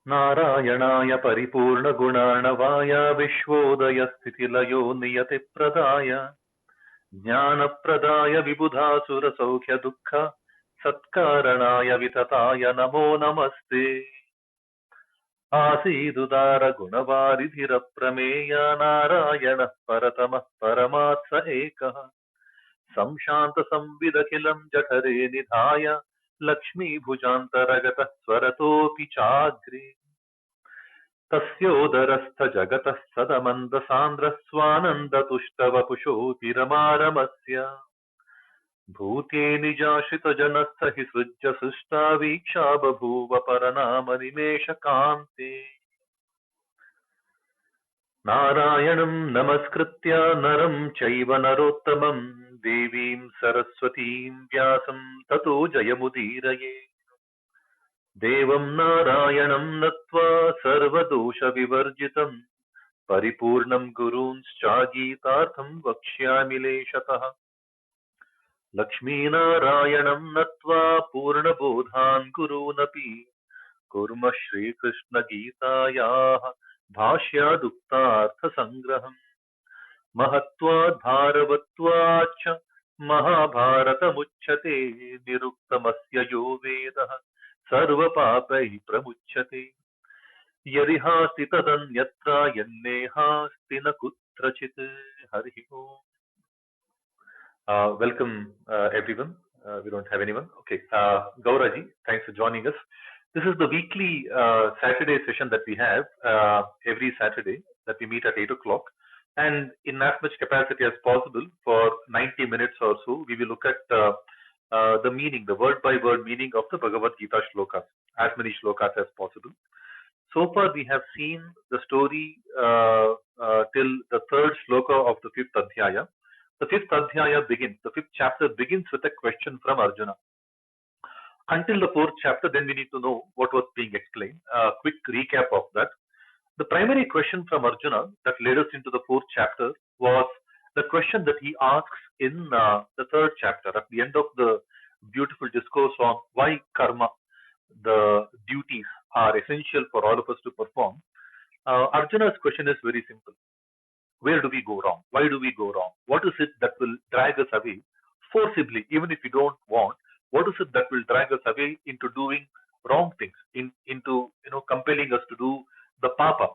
नारायणाय परिपूर्णगुणार्णवाय विश्वोदयस्थितिलयो नियतिप्रदाय ज्ञानप्रदाय विबुधासुरसौख्यदुःख सत्कारणाय वितताय नमो नमस्ते। आसीदुदारगुणवारिधिरप्रमेय नारायणः परतमः परमात्स एकः संशान्तसंविदखिलं जठरे निधाय लक्ष्मीभुजान्तरगतः स्वरतोऽपि चाग्रे तस्योदरस्थ जगतः सदमन्दसान्द्रः स्वानन्दतुष्टवपुषोऽपि रमारमस्य भूते निजाश्रितजनस्थ हि सृज्य सृष्टा वीक्षा बभूव परनामनिमेषकान्ते नारायणं नमस्कृत्य नरं चैव नरोत्तमं देवीं सरस्वतीं व्यासं ततो जयमुदीरये देवं नारायणं नत्वा सर्वदोषविवर्जितं परिपूर्णं गुरूंश्चागीतार्थं वक्ष्यामि लेशतः लक्ष्मीनारायणं नत्वा पूर्णबोधान् गुरूनपि कुर्मः श्रीकृष्णगीतायाः भाष्यादुक्तार्थसङ्ग्रहम् महत्त्वाद् भारवत्वाच्च महाभारतमुच्यते निरुक्तमस्य यो वेदः सर्वपापैः प्रमुच्यते यदिहास्ति तदन्यत्र यन्नेहास्ति न कुत्रचित् हरिः ओम्। Welcome everyone. We don't have anyone. Okay. Gauraji, thanks for joining us. This is the weekly Saturday session that we have every Saturday that we meet at 8 o'clock. And in as much capacity as possible for 90 minutes or so, we will look at the meaning, the word by word meaning of the Bhagavad-Gita shlokas, as many shlokas as possible. So far we have seen the story till the third shloka of the fifth adhyaya. The fifth adhyaya begins, the fifth chapter begins with a question from Arjuna. Until the fourth chapter, then we need to know what was being explained. A quick recap of that. The primary question from Arjuna that led us into the fourth chapter was the question that he asks in the third chapter at the end of the beautiful discourse on why karma, the duties, are essential for all of us to perform. Arjuna's question is very simple. Where do we go wrong? Why do we go wrong? What is it that will drag us away forcibly, even if we don't want? What is it that will drag us away into doing wrong things, into compelling us to do the papa?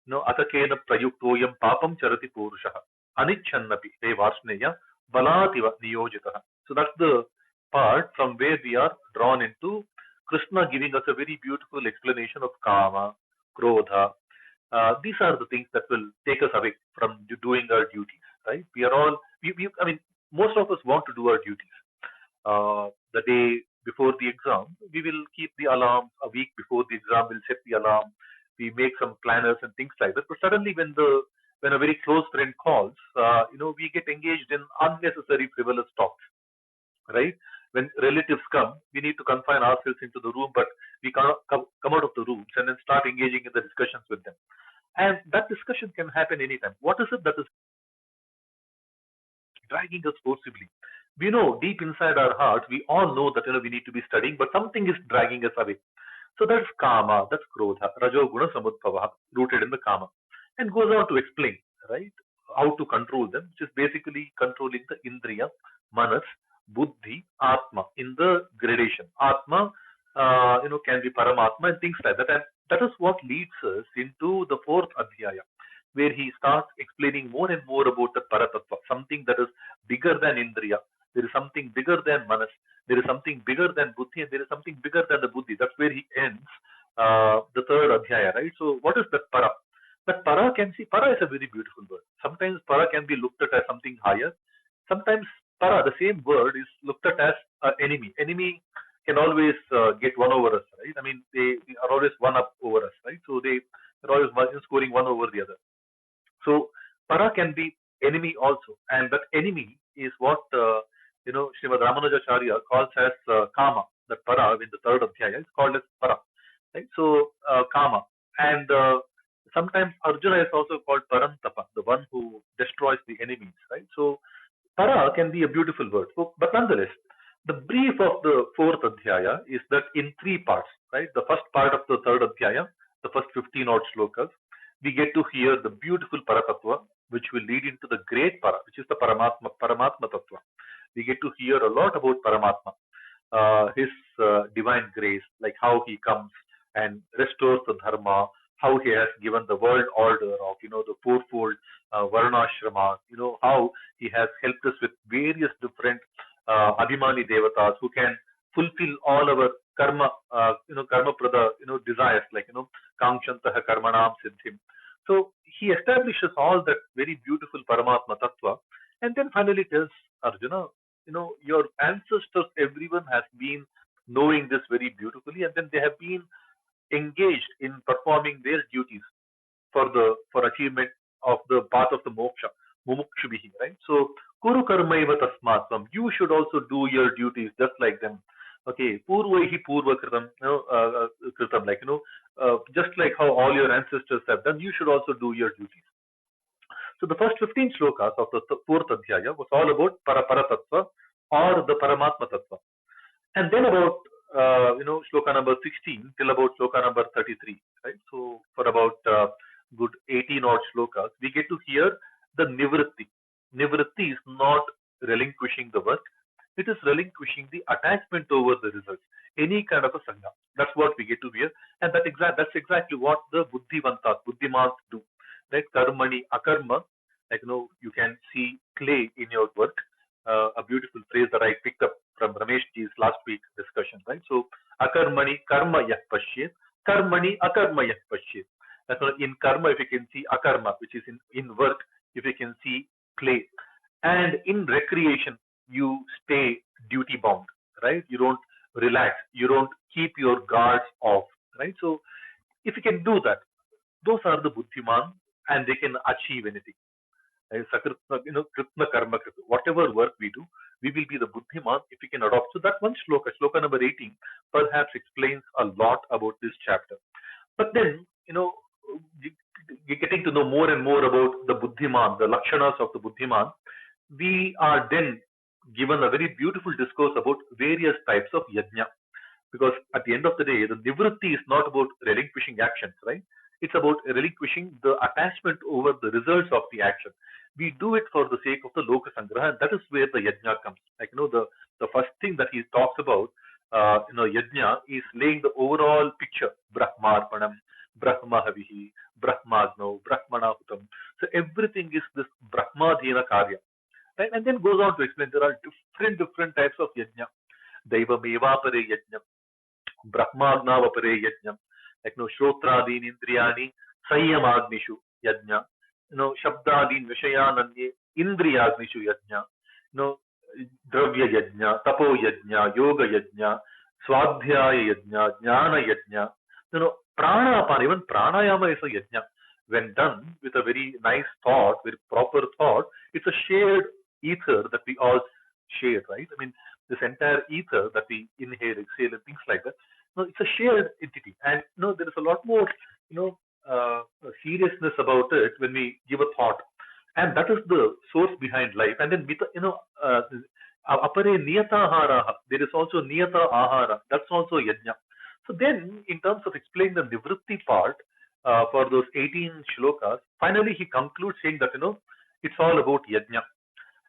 Atakena prayuktoyam papam charati purushaha anichannapi te varsneya balativa niyojitaha. So that's the part from where we are drawn into Krishna giving us a very beautiful explanation of kama, krodha. These are the things that will take us away from doing our duties, right? We are all, I mean, most of us want to do our duties. The day before the exam, we will keep the alarm. A week before the exam, we'll set the alarm. We make some planners and things like that. But suddenly, when a very close friend calls, we get engaged in unnecessary frivolous talks, right? When relatives come, we need to confine ourselves into the room, but we cannot come out of the rooms and then start engaging in the discussions with them. And that discussion can happen anytime. What is it that is dragging us forcibly? We know deep inside our hearts, we all know that we need to be studying, but something is dragging us away. So that's kama, that's krodha, rajo guna samudbhava, rooted in the kama, and goes on to explain, right, how to control them, which is basically controlling the indriya, manas, buddhi, atma in the gradation. Atma, can be paramatma and things like that. And that is what leads us into the fourth adhyaya, where he starts explaining more and more about the paratattva, something that is bigger than indriya. There is something bigger than manas. There is something bigger than buddhi, and there is something bigger than the buddhi. That's where he ends the third adhyaya, right? So what is that para? That para para is a very beautiful word. Sometimes para can be looked at as something higher. Sometimes para, the same word, is looked at as an enemy. Enemy can always get one over us, right? I mean, they are always one up over us, right? So they are always scoring one over the other. So para can be enemy also, and that enemy is what Srimad Ramanujacharya calls as kama. That para in the third adhyaya is called as para, right? So kama, and sometimes Arjuna is also called parantapa, the one who destroys the enemies, right? So para can be a beautiful word, but nonetheless, the brief of the fourth adhyaya is that in three parts, right? The first part of the third adhyaya the first 15 odd shlokas, we get to hear the beautiful Paratattva, which will lead into the great Para, which is the Paramatma Tattva. We get to hear a lot about Paramatma, his divine grace, like how he comes and restores the dharma, how he has given the world order of, the fourfold varnashrama, how he has helped us with various different abhimani devatas who can fulfill all our karma, karma prada, desires, like, kangshantaha karmanam siddhim. So he establishes all that very beautiful Paramatma Tattva, and then finally tells Arjuna, your ancestors, everyone has been knowing this very beautifully, and then they have been engaged in performing their duties for achievement of the path of the moksha, mumukshubihi, right? So, kuru karmaiva tasmatvam, you should also do your duties just like them. Okay, purvaihi purva kritam, kritam, like, just like how all your ancestors have done, you should also do your duties. So the first 15 shlokas of the fourth adhyaya was all about Paratattva or the Paramatma Tattva. And then about, shloka number 16 till about shloka number 33, right? So for about good 18 odd shlokas, we get to hear the Nivritti. Nivritti is not relinquishing the work. It is relinquishing the attachment over the results, any kind of a sangha. That's what we get to hear. And that's exactly what the Buddhivantas, Buddhimans do. Right? Karmani, akarma, like, you can see clay in your work. A beautiful phrase that I picked up from Ramesh ji's last week discussion, right? So, akarmani karma yah pashyet, karmani akarma yah pashyet. That's why in karma, if you can see akarma, which is in work, if you can see clay. And in recreation, you stay duty bound, right? You don't relax, you don't keep your guards off, right? So, if you can do that, those are the buddhiman, and they can achieve anything. Kritna karma, whatever work we do, we will be the buddhiman if we can adopt. So that one shloka, shloka number 18, perhaps explains a lot about this chapter. But then, getting to know more and more about the buddhiman, the lakshanas of the buddhiman, we are then given a very beautiful discourse about various types of yajna. Because at the end of the day, the nivritti is not about relinquishing actions, right? It's about relinquishing the attachment over the results of the action. We do it for the sake of the loka sangraha, and that is where the yajna comes. Like, the first thing that he talks about, yajna is laying the overall picture: brahmarpanam, brahmahavihi, brahmagno, brahmanahutam. So everything is this brahmadhina karya, right? And then goes on to explain there are different types of yajna. Daivamevapare yajna, brahmagnavapare yajna, like, Shrotrādīni indriyāni sayyamagnishu yajna, Shabdādīni vishayananye indriyagnishu yajna, dravya yajna, tapo yajna, yoga yajna, swadhyaya yajna, jnana yajna, pranapana, even pranayama is a yajna. When done with a very nice thought, very proper thought, it's a shared ether that we all share, right? I mean, this entire ether that we inhale, exhale, and things like that. It's a shared entity, and there is a lot more, seriousness about it when we give a thought, and that is the source behind life. And then, apare niyata ahara, there is also niyata ahara. That's also yajna. So then, in terms of explaining the nivritti part for those 18 shlokas, finally he concludes saying that it's all about yajna.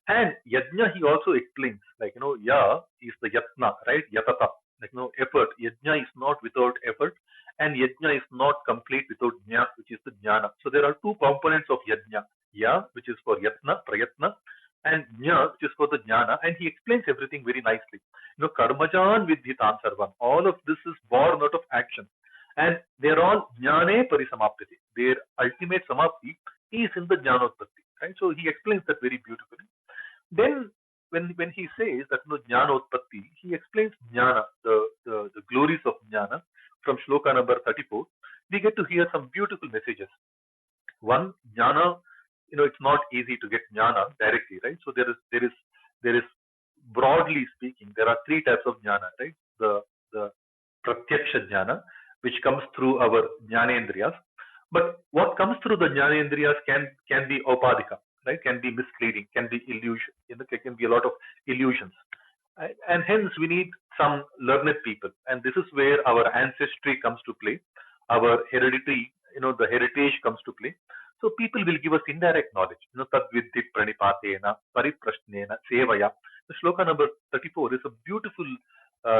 And yajna, he also explains, like, ya is the yatna, right? Yatata, like, effort. Yajna is not without effort, and yajna is not complete without jnana, which is the jnana. So there are two components of yajna: ya, which is for yatna, prayatna, and jna, which is for the jnana. And he explains everything very nicely. Karmajan vidhitam sarvam. All of this is born out of action, and they are all jnane parisamaptiti. Their ultimate samapti is in the jnanotpatti, right? So he explains that very beautifully. Then, when he says that jnanotpatti, he explains jnana, the glories of jnana from shloka number 34. We get to hear some beautiful messages. One, jnana, it's not easy to get jnana directly, right? So there is broadly speaking, there are three types of jnana, right? The pratyaksha jnana, which comes through our jnanendriyas. But what comes through the jnanendriyas can be upadika, right? Can be misleading, can be illusion. There can be a lot of illusions. And hence we need some learned people. And this is where our ancestry comes to play. our heredity, the heritage comes to play. So people will give us indirect knowledge. Tad viddhi pranipatena, pariprashnena, sevaya. The shloka number 34 is a beautiful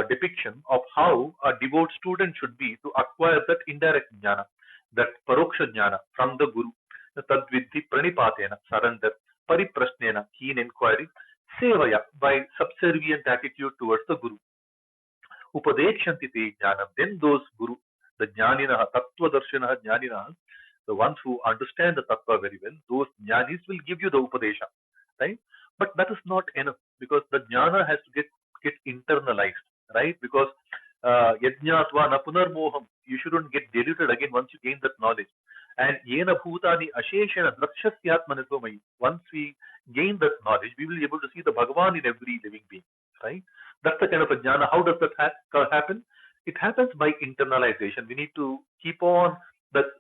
depiction of how a devout student should be to acquire that indirect jnana, that paroksha jnana from the Guru. Tad viddhi pranipatena, surrender, pariprashnena, keen inquiry, sevaya, by subservient attitude towards the Guru. Upadekshanti te jnanam. Then those guru, the jnaninaha, tattva darshinaha jnaninaha, the ones who understand the tattva very well, those jnanis will give you the upadesha, right? But that is not enough, because the jnana has to get internalized, right? Because yajnatva na punarmoham, you shouldn't get diluted again once you gain that knowledge. And yena bhutani asheshana drakshasyatmanitvamai. Once we gain that knowledge, we will be able to see the Bhagavan in every living being, right? That's the kind of a jnana. How does that happen? It happens by internalization. We need to keep on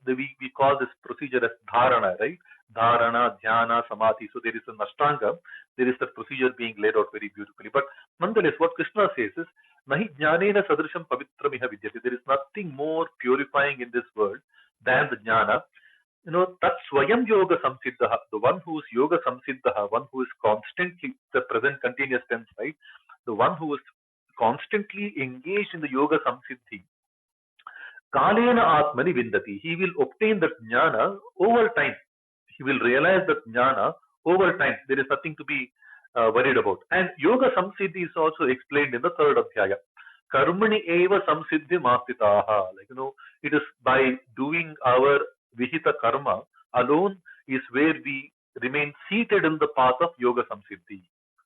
we call this procedure as dharana, right? Dharana, dhyana, samadhi. So there is an ashtanga. There is that procedure being laid out very beautifully. But nonetheless, what Krishna says is, nahi jnanena sadrisham pavitramiha vidyate. There is nothing more purifying in this world than the jnana. That swayam yoga samsiddha, the one who is yoga samsiddha, one who is constantly, the present continuous tense, right? The one who is constantly engaged in the yoga samsiddhi, kalena atmani vindati. He will obtain that jnana over time. He will realize that jnana over time. There is nothing to be worried about. And yoga samsiddhi is also explained in the third adhyaya. Karmani eva samsiddhi mastitaha. It is by doing our vihita karma alone is where we remain seated in the path of yoga samsiddhi,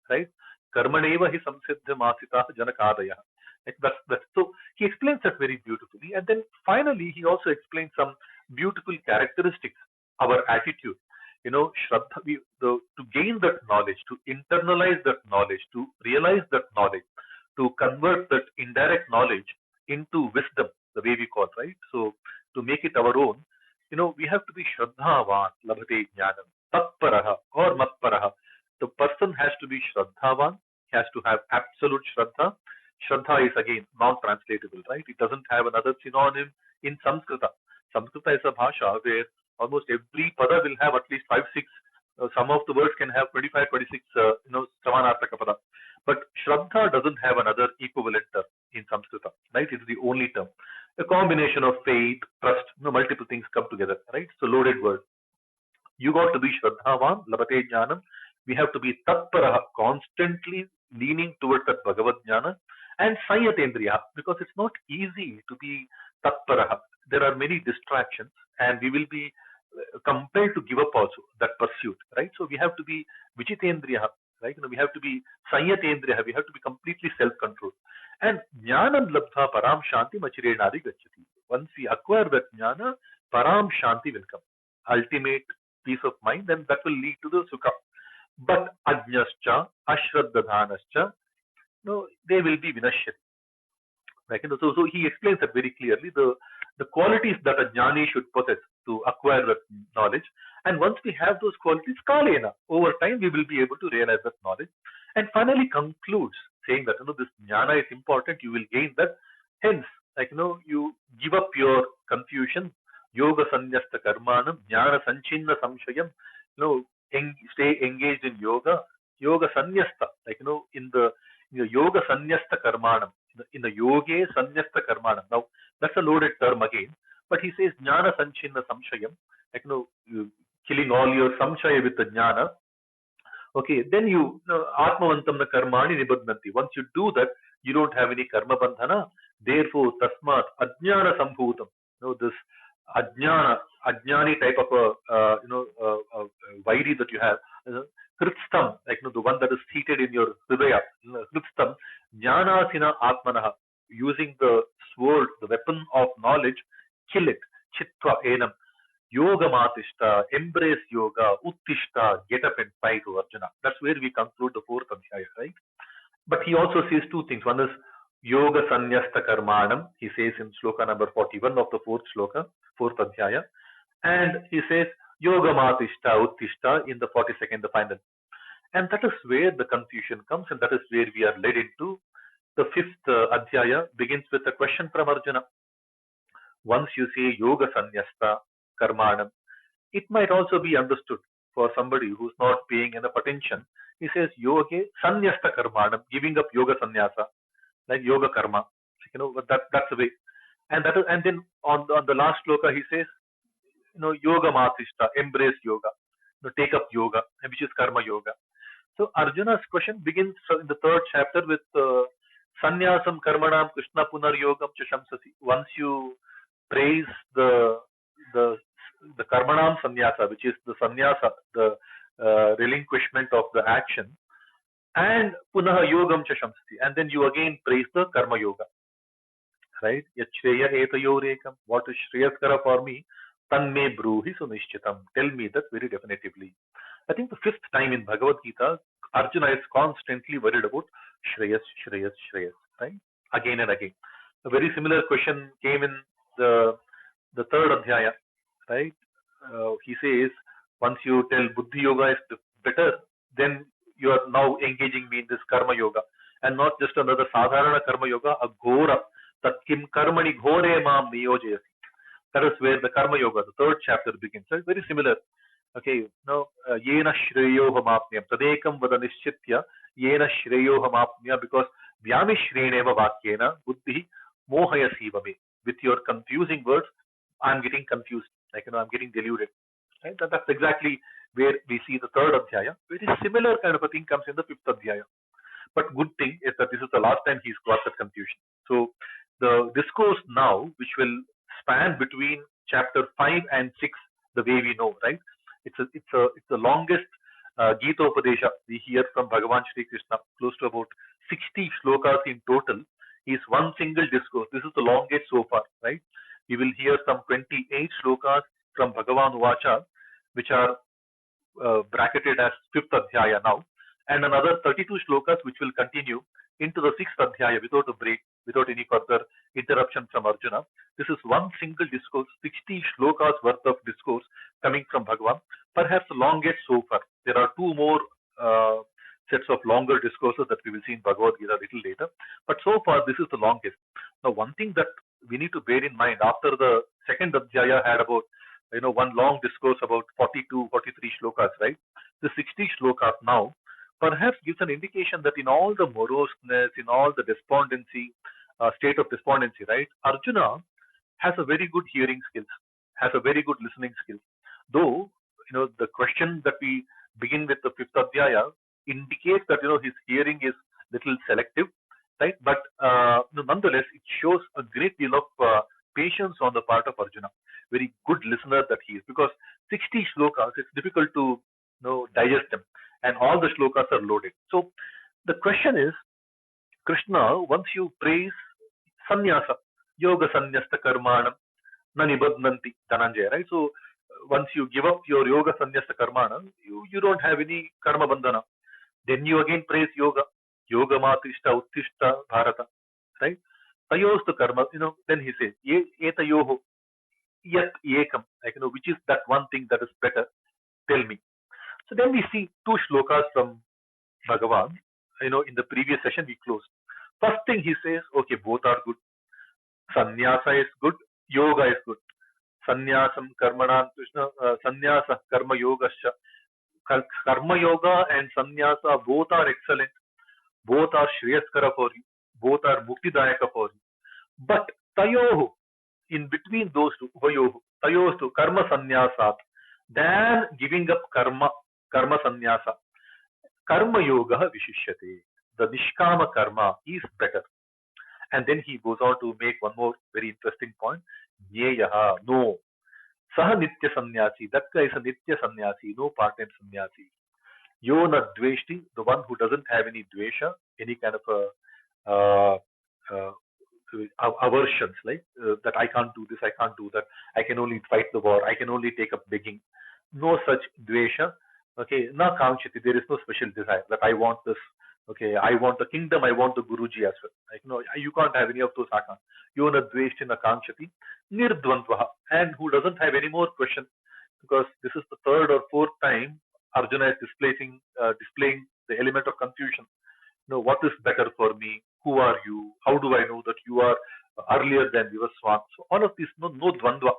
right? Karmaneva hi samsiddhi masita janakadaya. So he explains that very beautifully. And then finally, he also explains some beautiful characteristics, our attitude. Shraddha, to gain that knowledge, to internalize that knowledge, to realize that knowledge, to convert that indirect knowledge into wisdom, the way we call it, right? So to make it our own, we have to be shraddhavan, labhate jnanam, tatparaha or matparaha. The person has to be shraddhavan, he has to have absolute shraddha. Shraddha is again non-translatable, right? It doesn't have another synonym in Sanskrita. Sanskrita is a bhasha where almost every pada will have at least 5, 6. Some of the words can have 25, 26, samanarthaka pada. But Shraddha doesn't have another equivalent term in Sanskrita, right? It's the only term. A combination of faith, trust, multiple things come together, right? So loaded word. You got to be Shraddhavan, Labate Jnanam. We have to be Tatparaha, constantly leaning towards that Bhagavad Jnana. And Sayatendriya, because it's not easy to be Tatparaha. There are many distractions, and we will be compelled to give up also that pursuit, right? So we have to be Vichitendriya, right? We have to be Sayatendriya, we have to be completely self-controlled. And Jnanam Labdha Param Shanti Machirenadi Gachati. Once we acquire that Jnana, Param Shanti will come. Ultimate peace of mind, and that will lead to the Sukha. But Ajnascha, Ashraddadhanascha, they will be Vinashyati. So he explains that very clearly, the qualities that a jnani should possess to acquire that knowledge. And once we have those qualities, kalena, over time we will be able to realize that knowledge. And finally concludes saying that this jnana is important, you will gain that. Hence, you give up your confusion, yoga sanyasta karmanam, jnana sanchinna samshayam, stay engaged in yoga sanyasta, in the yoga sanyasta karmanam, in the yoga sanyasta karmanam. Now that's a loaded term again, but he says jnana sanchinna samshayam, killing all your samshaya with the jnana. Okay, then you atmavantam na karmani nibadhanti. Once you do that, you don't have any karma bandhana. Therefore, tasmat ajnana sambhutam. This ajnani type of a vairi that you have, Hritstam, the one that is seated in your hridaya, Hritstam, jnanasina atmanaha, using the sword, the weapon of knowledge, kill it, chitva enam, yoga matishta, embrace yoga, uttishta, get up and fight, to Arjuna. That's where we conclude the fourth adhyaya, right? But he also says two things. One is yoga sanyasta karmanam, he says in sloka number 41 of the fourth adhyaya. And he says yoga matishta, uttishta in the 42nd, the final. And that is where the confusion comes, and that is where we are led into. The fifth adhyaya begins with a question from Arjuna. Once you say yoga sannyasta karmanam, it might also be understood for somebody who's not paying enough attention. He says yoga sannyasta karmanam, giving up yoga sannyasa, like yoga karma. But that's the way. And then on the last sloka he says, yoga matishta, embrace yoga, take up yoga, which is karma yoga. So Arjuna's question begins in the third chapter with sannyasam karmanam krishna punar yogam cha shamsasi. Once you praise the the karmanam sannyasa, which is the sannyasa, the relinquishment of the action, and punah yogam cha shamsati, and then you again praise the karma yoga, right? Yachreya etayorekam, what is shreyaskara for me, tanme bruhi sunishchitam, tell me that very definitively. I think the fifth time in Bhagavad Gita, Arjuna is constantly worried about Shreyas, Shreyas, Shreyas, right? Again and again. A very similar question came in the third adhyaya, right? He says, once you tell Buddhi Yoga is better, then you are now engaging me in this Karma Yoga, and not just another Sadharana Karma Yoga, a Ghora, Tat Kim Karmani Ghore Mam Niyojayasi. That is where the Karma Yoga, the third chapter begins. So it's very similar. Okay, now, Yena Shreyo Hamapnyam, Tadekam Vada Nishchitya, Yena Shreyo Hamapnya, because Vyami Shreneva Vakyena, Buddhi Mohayasi Vame. With your confusing words, I'm getting confused. I'm getting deluded. Right? That's exactly where we see the third adhyaya. Very similar kind of a thing comes in the fifth adhyaya. But good thing is that this is the last time he's got that confusion. So the discourse now, which will span between chapter 5 and 6, the way we know, right? It's the longest Gita Upadesha we hear from Bhagavan Shri Krishna, close to about 60 shlokas in total, is one single discourse. This is the longest so far, right? We will hear some 28 shlokas from Bhagavan Vacha, which are bracketed as fifth adhyaya now, and another 32 shlokas which will continue into the sixth adhyaya without a break, without any further interruption from Arjuna. This is one single discourse, 60 shlokas worth of discourse coming from Bhagavan, perhaps the longest so far. There are two more sets of longer discourses that we will see in Bhagavad-Gita a little later, but so far this is the longest. Now, one thing that we need to bear in mind, after the second adhyaya had about one long discourse about 42, 43 shlokas, right? The 60 shlokas now perhaps gives an indication that in all the moroseness, in all the despondency, state of despondency, right? Arjuna has a very good hearing skills, has a very good listening skills. Though, the question that we begin with the fifth adhyaya indicates that, his hearing is little selective, right? But nonetheless, it shows a great deal of patience on the part of Arjuna. Very good listener that he is, because 60 shlokas, it's difficult to digest them, and all the shlokas are loaded. So the question is, Krishna, once you praise sannyasa, yoga sannyasta karmanam, na nibadnanti, Dhananjaya, right? So once you give up your yoga sannyasta karmanam, you don't have any karma bandhana. Then you again praise yoga, yoga matishta uttishta bharata, right? Tayostu karma, then he says, etayoho, yet ekam, which is that one thing that is better, tell me. So then we see two shlokas from Bhagavan. In the previous session we closed. First thing he says, okay, both are good. Sannyasa is good, yoga is good. Sannyasam karmanam Krishna, sannyasa karma yogascha. Karma yoga and sannyasa both are excellent. Both are shreyaskara for you. Both are muktidayaka for you. But tayoho, in between those two, tayoho to karma sannyasat, than giving up karma sannyasa, karma yoga vishishyate. The nishkama karma is better. And then he goes on to make one more very interesting point. Nyeyaha, no. Saha nitya sannyasi. That guy is a nitya sannyasi, no part-time sannyasi. Yo na dveshti, the one who doesn't have any dvesha, any kind of a aversions, like that I can't do this, I can't do that, I can only fight the war, I can only take up begging. No such dvesha. Okay, na kamshiti, there is no special desire that I want this. Okay, I want the kingdom, I want the Guruji as well. You can't have any of those akans. Yona dveshti na kamshati, nirdvantvaha, and who doesn't have any more questions, because this is the third or fourth time Arjuna is displaying the element of confusion. What is better for me? Who are you? How do I know that you are earlier than Vivaswan. So all of these, no dvandva.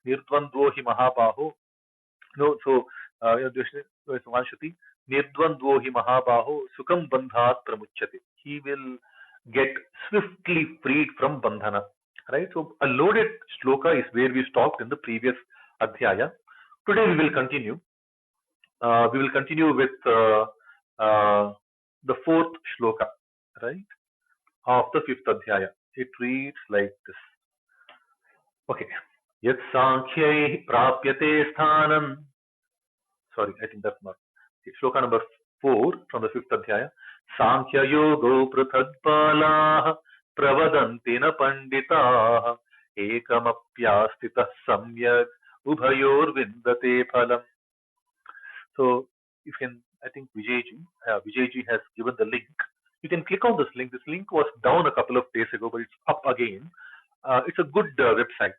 Nirdvandvo hi mahabaho. No, so Shuti, Nirdvandvo hi mahabaho sukam bandhat pramuchyate. He will get swiftly freed from bandhana. Right? So a loaded shloka is where we stopped in the previous adhyaya. Today we will continue. With the fourth shloka, right, of the fifth adhyaya. It reads like this. Okay. Yat sankhyaih prapyate sthanam. Sorry, I think that's not. Shloka number 4 from the fifth adhyaya. Sankhya yogo prithagpalah pravadanti na panditaah ekamapyastitah samyak ubhayor vindate phalam. So you can, I think Vijayji has given the link. You can click on this link. This link was down a couple of days ago, but it's up again. It's a good website.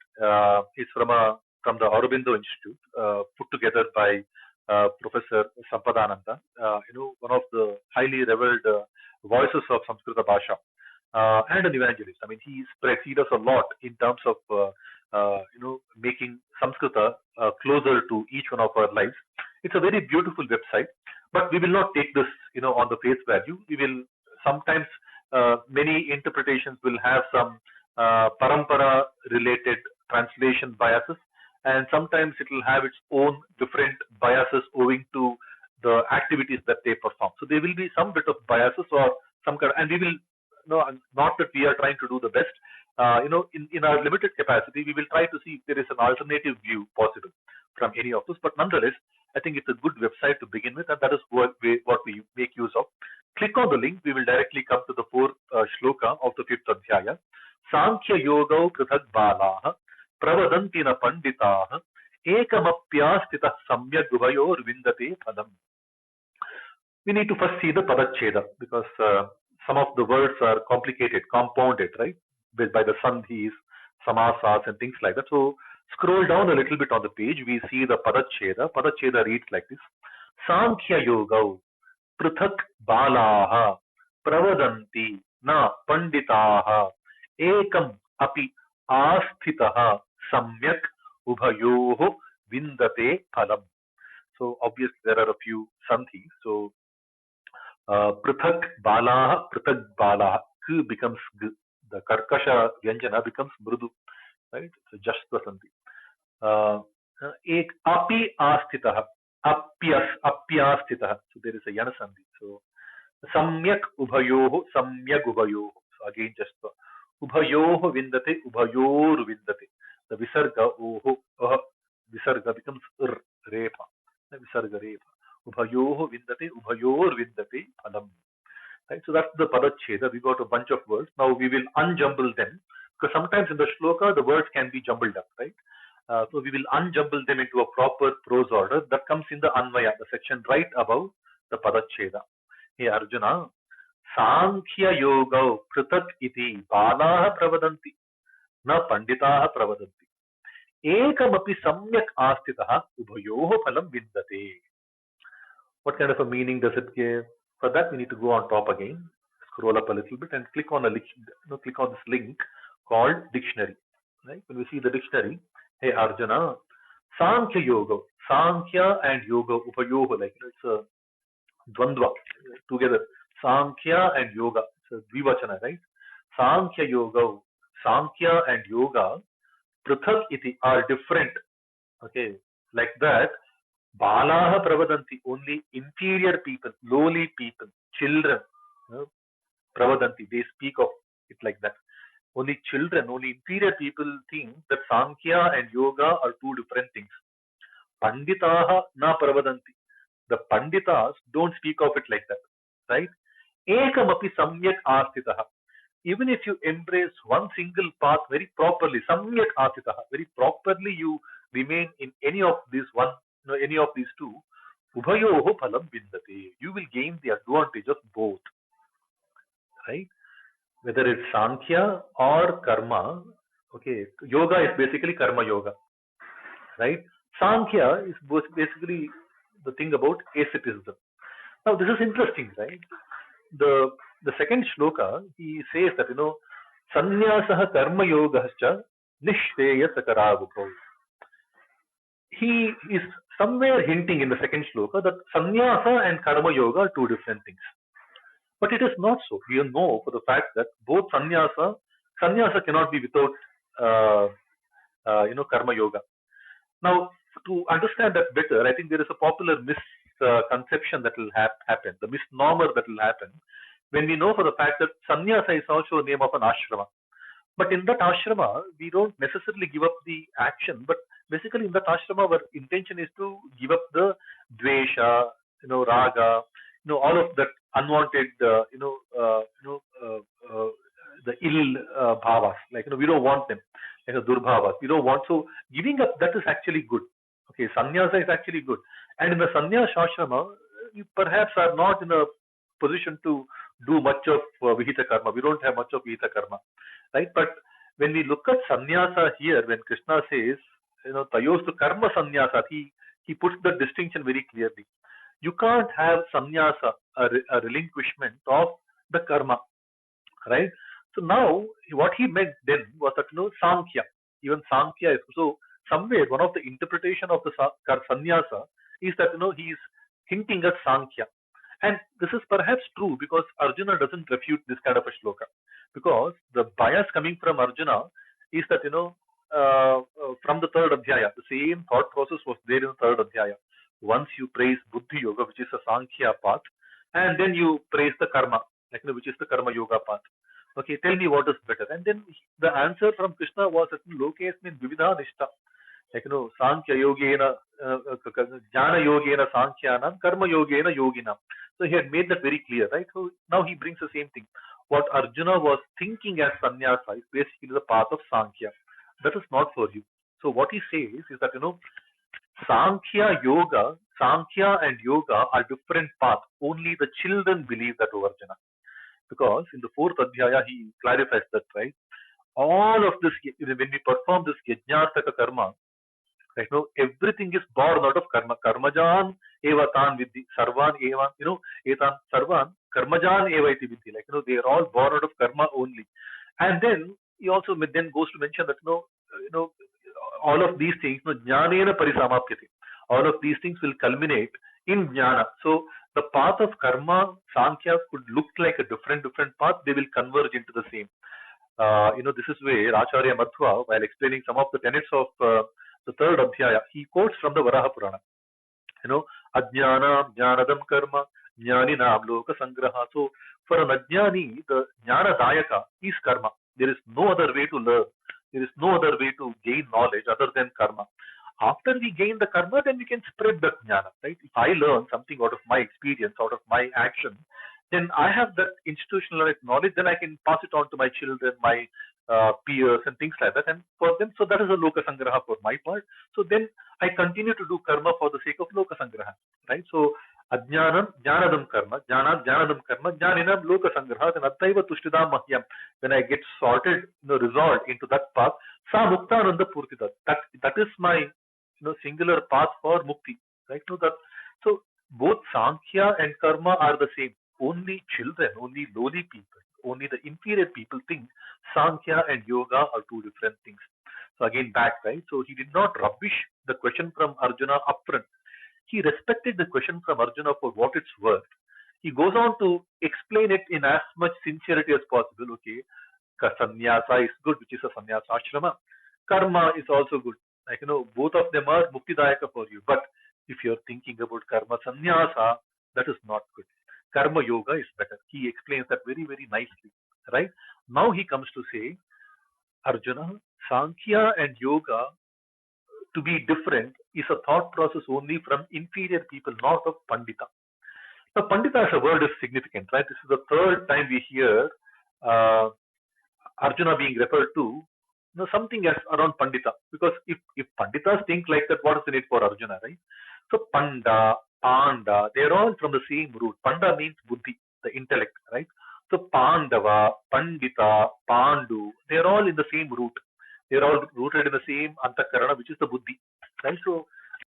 It's from the Aurobindo Institute, put together by Professor Sampadananda, one of the highly revered voices of Samskrita Bhasha, and an evangelist. I mean, he does a lot in terms of making Samskrita closer to each one of our lives. It's a very beautiful website, but we will not take this, on the face value. We will sometimes many interpretations will have some parampara related translation biases, and sometimes it will have its own different biases owing to the activities that they perform. So there will be some bit of biases or some kind, and we will, not that we are trying to do the best. In our limited capacity, we will try to see if there is an alternative view possible from any of this. But nonetheless, I think it's a good website to begin with, and that is what we make use of. Click on the link. We will directly come to the fourth shloka of the fifth adhyaya. Sankhya yoga prithak balah pravadanti na panditaah ekamapyastitah samyak ubhayor vindate padam. We need to first see the padacheda, because some of the words are complicated, compounded, right, by the sandhis, samasas, and things like that. So scroll down a little bit on the page. We see the padacheda. Padacheda reads like this: Sankhya yoga prithak balaha pravadanti na panditaha ekam api asthitaha samyak ubhayoho vindate phalam. So obviously there are a few sandhis. So prithak balaha, k becomes g. The karkasha vyanjana becomes mrudu, right? So just the sandhi. Ek api asthitah, apyastitah. So there is a yana sandhi. So samyak ubhayoho. So again just the ubhayoho vindate, ubhayor vindate. The visarga oho, visarga becomes repa. Visarga repa. Ubhayoho vindate, ubhayor vindate phalam. Right? So that's the padacheda. We got a bunch of words. Now we will unjumble them, because sometimes in the shloka the words can be jumbled up, right? So we will unjumble them into a proper prose order that comes in the Anvaya, the section right above the padacheda. Hey Arjuna, Sankhya yoga kritak iti balaha pravadanti na panditaha pravadanti ekamapi samyak astitaha ubhayoho phalam vindate. What kind of a meaning does it give? For that, we need to go on top again, scroll up a little bit, and click on this link called dictionary. Right? When we see the dictionary, hey Arjuna, Sankhya yoga, Sankhya and yoga, upayoga, like it's a dvandva together. Sankhya and yoga, it's a dvivachana, right? Sankhya yoga, Sankhya and yoga, prithak iti, are different. Okay, like that. Balaha pravadanti, only inferior people, lowly people, children, pravadanti, they speak of it like that. Only children, only inferior people think that Sankhya and yoga are two different things. Panditaha na pravadanti. The panditas don't speak of it like that, right? Ekamapi samyak astitaha. Even if you embrace one single path very properly, samyak astitaha, very properly you remain in any of these two, ubhayoho phalam vindate. You will gain the advantage of both, right? Whether it's Sankhya or Karma. Okay, yoga is basically Karma yoga, right? Sankhya is basically the thing about asceticism. Now this is interesting, right? The second shloka, he says that Sannyasah karma yogahascha nishtheya sakarabhukau. He is somewhere hinting in the second shloka that sannyasa and karma yoga are two different things. But it is not so. We know for the fact that both sannyasa cannot be without uh, karma yoga. Now, to understand that better, I think there is a popular misconception that will happen, the misnomer that will happen when we know for the fact that sannyasa is also a name of an ashrama. But in that ashrama, we don't necessarily give up the action, but basically in that ashrama, our intention is to give up the dvesha, raga, all of that unwanted, the ill bhavas. Like, we don't want them, like durbhavas. We don't want. So giving up that is actually good. Okay, sannyasa is actually good. And in the sannyasa ashrama, you perhaps are not in a position to do much of vihita karma. We don't have much of vihita karma, right? But when we look at sannyasa here, when Krishna says, tayostu karma sannyasa, he puts the distinction very clearly. You can't have sannyasa, a relinquishment of the karma, right? So now, what he meant then was that, Sankhya, even Sankhya is, so somewhere one of the interpretation of the sannyasa is that, he is hinting at Sankhya. And this is perhaps true because Arjuna doesn't refute this kind of a shloka. Because the bias coming from Arjuna is that, from the third adhyaya, the same thought process was there in the third adhyaya. Once you praise Buddhi Yoga, which is a Sankhya path, and then you praise the Karma, like, which is the Karma Yoga path. Okay, tell me what is better. And then the answer from Krishna was that Lokesmin Vividha Nishta. Like, Sankhya Yogena, Jnana Yogena Sankhyanam, Karma Yogena Yoginam. So he had made that very clear, right? So now he brings the same thing. What Arjuna was thinking as sannyasa is basically the path of Sankhya. That is not for you. So what he says is that, Sankhya and yoga are different paths. Only the children believe that, Arjuna. Because in the fourth adhyaya, he clarifies that, right? All of this, when we perform this yajnartaka karma, right, everything is born out of karma. Karmajan eva tan vidhi. Sarvan eva, etan sarvan karmajan eva iti vidhi. Like, they are all born out of karma only. And then he also then goes to mention that, all of these things, jnanena parisamapyate. All of these things will culminate in jnana. So the path of karma, Sankhya could look like a different path. They will converge into the same. This is where Acharya Madhva, while explaining some of the tenets of the third adhyaya, he quotes from the Varaha Purana. Ajnana, jnanadam karma, jnaninam loka sangraha. So for an ajnani, the jnana dayaka is karma. There is no other way to learn. There is no other way to gain knowledge other than karma. After we gain the karma, then we can spread that jnana, right? If I learn something out of my experience, out of my action, then I have that institutionalized knowledge, then I can pass it on to my children, my peers and things like that. And for them, so that is a loka sangraha for my part. So then I continue to do karma for the sake of loka sangraha, right? So ajnanam jnanadam karma, jnanadam karma, jnaninam loka sangraha, and attaiva tushtidam mahyam. When I get sorted, resolved into that path, sa muktananda purtita. That is my singular path for mukti, right? So both Sankhya and karma are the same. Only children, only lowly people, only the inferior people think Sankhya and yoga are two different things. So again back, right? So he did not rubbish the question from Arjuna upfront. He respected the question from Arjuna for what it's worth. He goes on to explain it in as much sincerity as possible. Okay, sannyasa is good, which is a sannyasa ashrama. Karma is also good. Like, both of them are muktidayaka for you. But if you're thinking about karma sannyasa, that is not good. Karma yoga is better. He explains that very, very nicely. Right? Now he comes to say, Arjuna, Sankhya and yoga to be different is a thought process only from inferior people, not of Pandita. Now, Pandita as a word is significant, right? This is the third time we hear Arjuna being referred to, something as around Pandita. Because if Panditas think like that, what is the need for Arjuna, right? So Panda, Panda, they are all from the same root. Panda means Buddhi, the intellect, right? So Pandava, Pandita, Pandu, they are all in the same root. They are all rooted in the same Antakarana, which is the Buddhi, right? So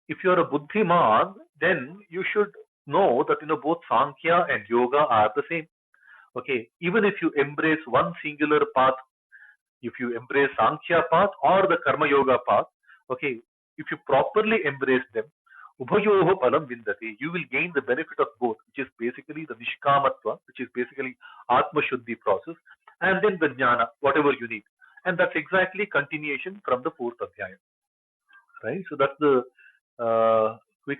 if you are a Buddhiman, then you should know that both Sankhya and Yoga are the same. Okay, even if you embrace one singular path, If you embrace Sankhya path or the Karma Yoga path, okay, if you properly embrace them, Ubhayoho Palam Vindati, you will gain the benefit of both, which is basically the Nishkamatva, which is basically Atma Shuddhi process, and then the Jnana, whatever you need. And that's exactly continuation from the fourth Adhyaya. Right? So that's the quick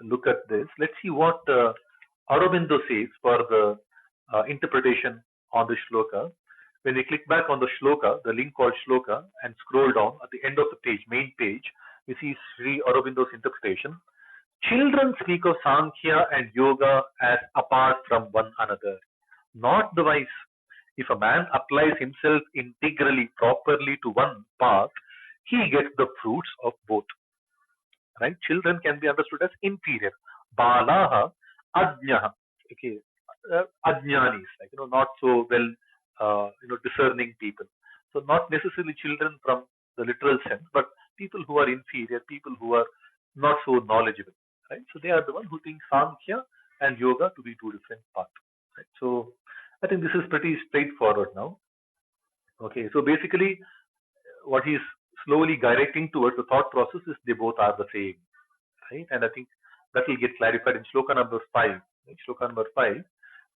look at this. Let's see what Aurobindo says for the interpretation on the shloka. When we click back on the shloka, the link called shloka, and scroll down at the end of the page, main page, we see Sri Aurobindo's interpretation. Children speak of Sankhya and Yoga as apart from one another, not the wise. If a man applies himself integrally, properly to one path, he gets the fruits of both. Right? Children can be understood as inferior. Balaha, ajnaha. Okay, ajnanis, like not so well, discerning people. So not necessarily children from the literal sense, but people who are inferior, people who are not so knowledgeable. Right? So they are the one who think Sankhya and Yoga to be two different paths. Right? So I think this is pretty straightforward now. Okay, so basically what he's slowly directing towards the thought process is they both are the same, right? And I think that will get clarified in shloka number 5. Right? Shloka number 5,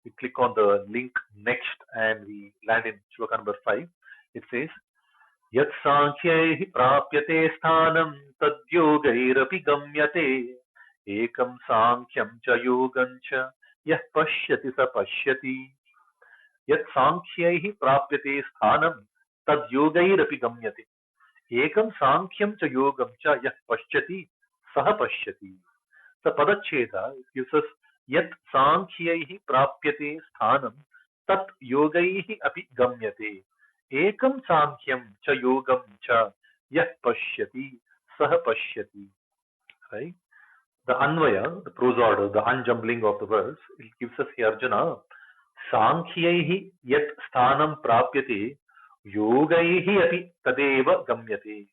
we click on the link next and we land in shloka number 5. It says, Yat Sankhyaih prapyate sthanam tad yogairapi gamyate ekam Sankhyam cha yogam cha yah pashyati sa pashyati. Yat Sankhyaih prapyate sthanam tad yogairapi gamyate ekam Sankhyam cha yogam cha yah pashyati saha pashyati. The Padacheda gives us Yat Sankhyaih prapyate sthanam tat yogaih api gamyate ekam Sankhyam cha yogam cha yah pashyati saha pashyati. Right? The Anvaya, the prose order, the unjumbling of the verse, it gives us here Arjuna Sankhyaihi yat sthanam prapyate yogaihi api tadeva gamyate.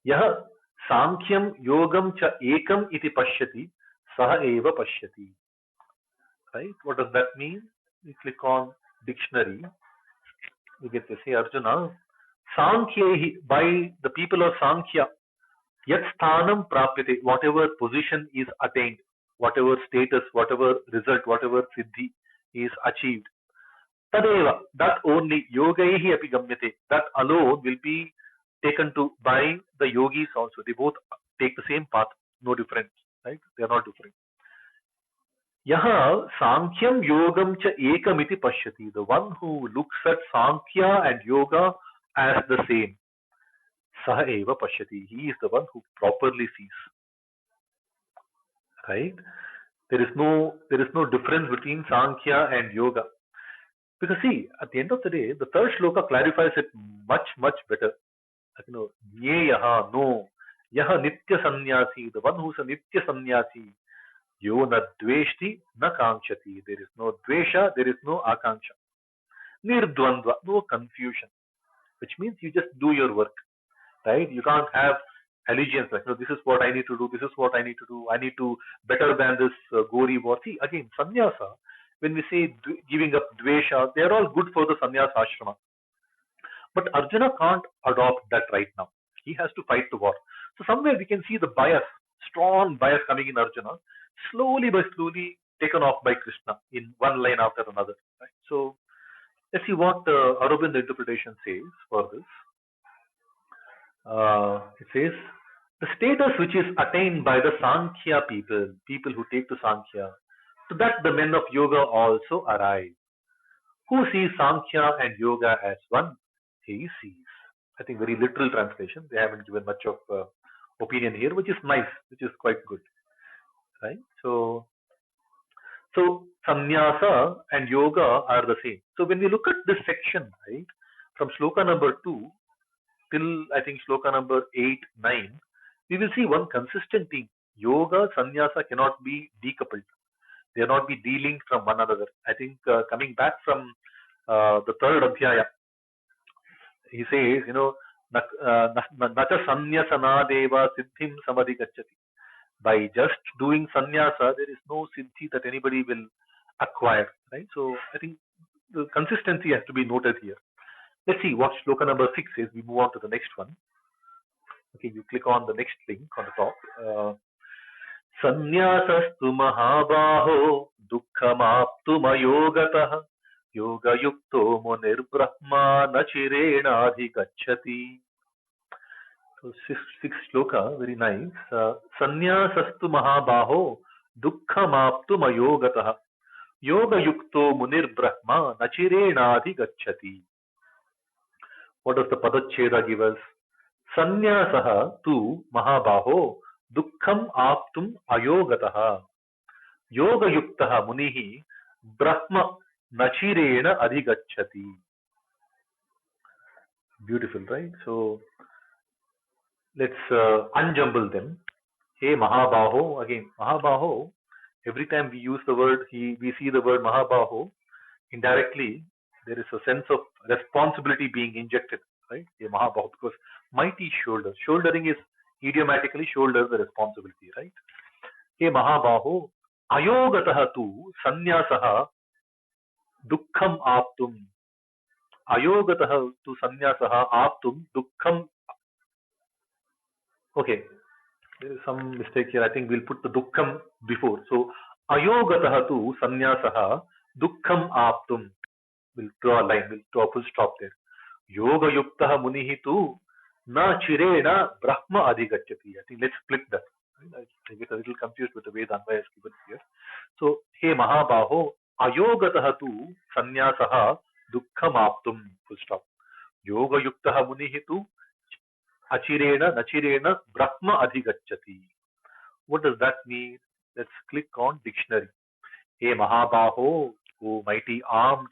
Yah Sankhyam yogam cha ekam iti pashyati saha eva pashyati. Right? What does that mean? We click on dictionary. We get to say Arjuna Sankhyahi, by the people of Sankhya, yat sthanam prapyate, whatever position is attained, whatever status, whatever result, whatever siddhi is achieved. Tadeva, that only yogaihi api gamyate, that alone will be taken to by the yogis also. They both take the same path, no difference, right? They are not different. Yaha Sankhyam Yogam cha ekamiti pashyati, the one who looks at Sankhya and Yoga as the same. Saha eva pashyati, he is the one who properly sees. Right? There is no difference between Sankhya and Yoga. Because see, at the end of the day, the third shloka clarifies it much, much better. Jneyaha, no. Yaha nitya sannyasi, the one who is a nitya sannyasi. Yo na dveshti na kankshati. There is no dvesha, there is no akanksha. Nirdvandva, no confusion. Which means you just do your work. Right? You can't have allegiance like, this is what I need to do, this is what I need to do, I need to better than this gori war. See, again, sannyasa, when we say giving up dvesha, they are all good for the sannyasa ashrama. But Arjuna can't adopt that right now. He has to fight the war. So somewhere we can see the bias, strong bias coming in Arjuna, slowly by slowly taken off by Krishna in one line after another. Right? So let's see what Aurobindo interpretation says for this. It says, the status which is attained by the Sankhya people who take to Sankhya, to that the men of yoga also arrive. Who sees Sankhya and yoga as one? He sees. I think very literal translation. They haven't given much of opinion here, which is nice, which is quite good. Right? So sannyasa and yoga are the same. So when we look at this section, right, from shloka number 2 till I think shloka number 8, 9, we will see one consistent theme. Yoga, sannyasa cannot be decoupled. They are not be de-linked from one another. I think coming back from the third adhyaya, he says, nacha sannyasana deva siddhim samadhigacchati. By just doing sannyasa, there is no siddhi that anybody will acquire. Right? So I think the consistency has to be noted here. Let's see what shloka number 6 is. We move on to the next one. Okay, you click on the next link on the top. Sannyāsastu mahabāho dukkhamāptumayogataha yogayukto munirbrahma nachirena adhigacchati. So sixth shloka, very nice. Sannyāsastu mahabāho dukkhamāptumayogataha yogayukto munirbrahma nachirena adhigacchati. What does the padacheda give us? Sannyāsaha tu mahabāho dukkam aptum ayogataha yoga yuktaha munihi brahma nachirena adhigacchati. Beautiful, right? So let's unjumble them. Hey Mahabaho, again Mahabaho, every time we use the word, we see the word Mahabaho, indirectly there is a sense of responsibility being injected, right? Hey Mahabaho, because mighty shoulder. Shouldering is idiomatically shoulder the responsibility, right? Hey Mahabaho, ayogataha tu sanyasaha dukkham aptum. Ayogataha tu sanyasaha aptum dukkham. Okay, there is some mistake here. I think we'll put the dukkham before. So ayogataha tu sanyasaha dukkham aptum. We'll draw a line. We'll draw a full stop there. Yoga yuktaha munihi tu na chirena brahma adhigacchati. I think let's split that. I get a little confused with the way the Anvaya is given here. So, he Mahabaho, ayogataha tu sanyasaha dukkham aptum. Full stop. Yoga yuktaha munihi tu achirena nachirena brahma adhigacchati. What does that mean? Let's click on dictionary. Hey Mahabaho, oh mighty armed,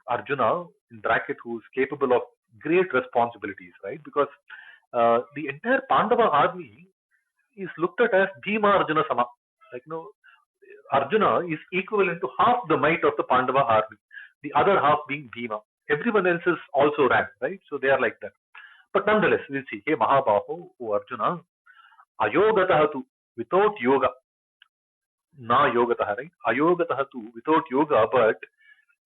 Arjuna in bracket, who is capable of great responsibilities, right? Because the entire Pandava army is looked at as Bhima Arjuna Sama. Like, Arjuna is equivalent to half the might of the Pandava army, the other half being Bhima. Everyone else is also ranked, right? So they are like that. But nonetheless, we'll see. Hey Mahabaho, O Arjuna, ayogataha tu, without yoga. Na yogataha, right? Ayogataha tu, without yoga, but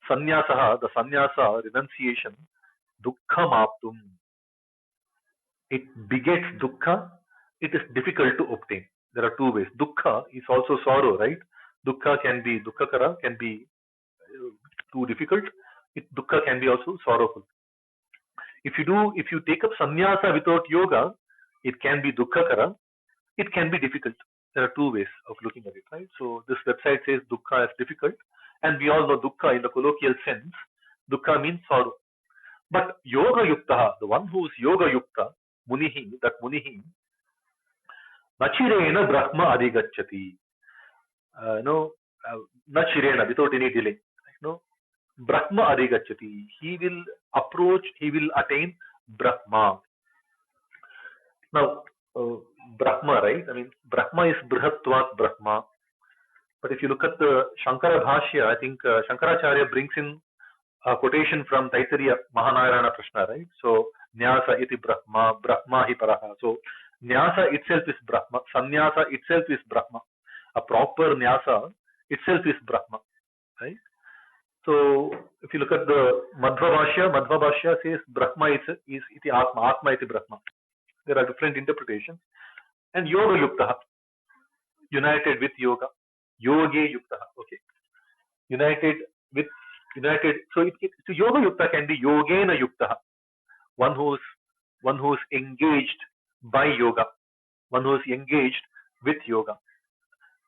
sanyasaha, the sannyasa, renunciation, dukkham aptum. It begets dukkha. It is difficult to obtain. There are two ways. Dukkha is also sorrow, right? Dukkha can be, dukkhakara can be too difficult. Dukkha can be also sorrowful. If you take up sannyasa without yoga, it can be dukkhakara. It can be difficult. There are two ways of looking at it, right? So this website says dukkha is difficult, and we all know dukkha in the colloquial sense. Dukkha means sorrow. But yoga yuktaha, the one who is yoga yukta, munihi, that munihi, nachirena brahma adhigacchati. Nachirena, without any delay. Brahma adhigacchati. He will attain Brahma. Now, Brahma, right? I mean, Brahma is Brihatvat Brahma. But if you look at the Shankara Bhashya, I think Shankaracharya brings in a quotation from Taittiriya Mahanayana Prashna, right? So, Nyasa iti Brahma, Brahma hi Paraha. So, Nyasa itself is Brahma, Sannyasa itself is Brahma. A proper Nyasa itself is Brahma, right? So, if you look at the Madhva Bhashya says Brahma is iti Atma, Atma iti Brahma. There are different interpretations. And Yoga Yuktaha, united with Yoga. Yoge Yuktaha, okay. So Yoga Yukta can be Yogena Yuktaha, one who's engaged by yoga, one who's engaged with yoga.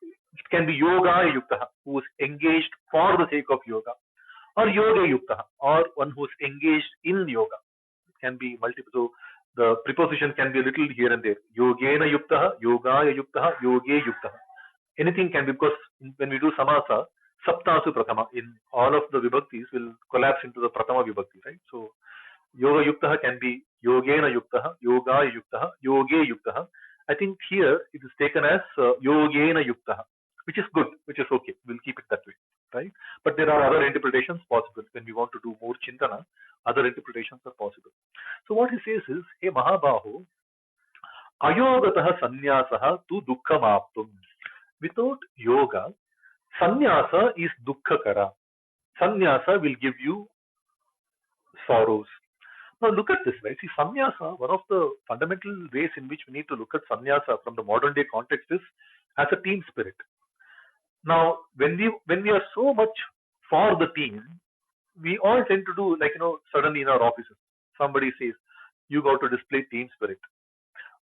It can be Yoga Yuktaha, who is engaged for the sake of yoga, or Yoga Yuktaha, or one who's engaged in yoga. It can be multiple. So the preposition can be a little here and there. Yogena Yuktaha, Yoga Yuktaha, Yoge Yuktaha. Anything can be, because when we do samasa, saptasu pratama, in all of the vibhaktis will collapse into the pratama vibhakti, right? So yoga yuktaha can be yogena yuktaha, yoga yuktaha, yoge yuktaha. I think here it is taken as yogena yuktaha, which is good, which is okay. We'll keep it that way, right? But there are other interpretations possible. When we want to do more chintana, other interpretations are possible. So what he says is, hey Mahabaho, ayogataha sanyasaha tu dukkham aptum. Without yoga, sannyasa is dukkhakara. Sannyasa will give you sorrows. Now look at this, right? See, sannyasa, one of the fundamental ways in which we need to look at sannyasa from the modern day context is as a team spirit. Now, when we are so much for the team, we all tend to do like suddenly in our offices, somebody says, "You got to display team spirit."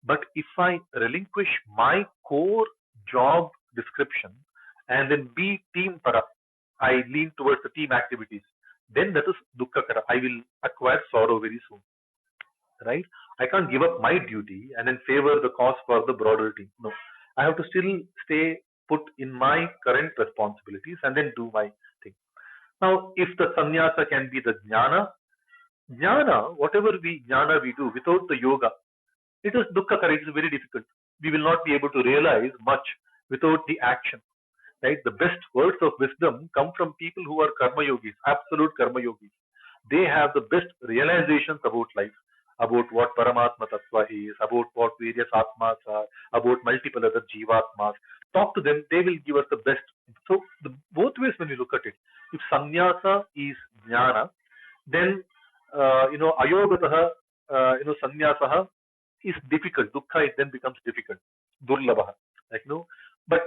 But if I relinquish my core job description and then be team para, I lean towards the team activities, then that is dukkha kara. I will acquire sorrow very soon, right? I can't give up my duty and then favor the cause for the broader team. No, I have to still stay put in my current responsibilities and then do my thing. Now, if the sannyasa can be the jnana, whatever jnana we do without the yoga, it is dukkha kara. It is very difficult. We will not be able to realize much without the action. Right? The best words of wisdom come from people who are karma yogis, absolute karma yogis. They have the best realizations about life, about what Paramatma Tattva is, about what various Atmas are, about multiple other Jivatmas. Talk to them, they will give us the best. So, both ways when you look at it, if sannyasa is jnana, then, ayogataha, sannyasaha is difficult. Dukkha it then becomes difficult. Durlabha. Like, but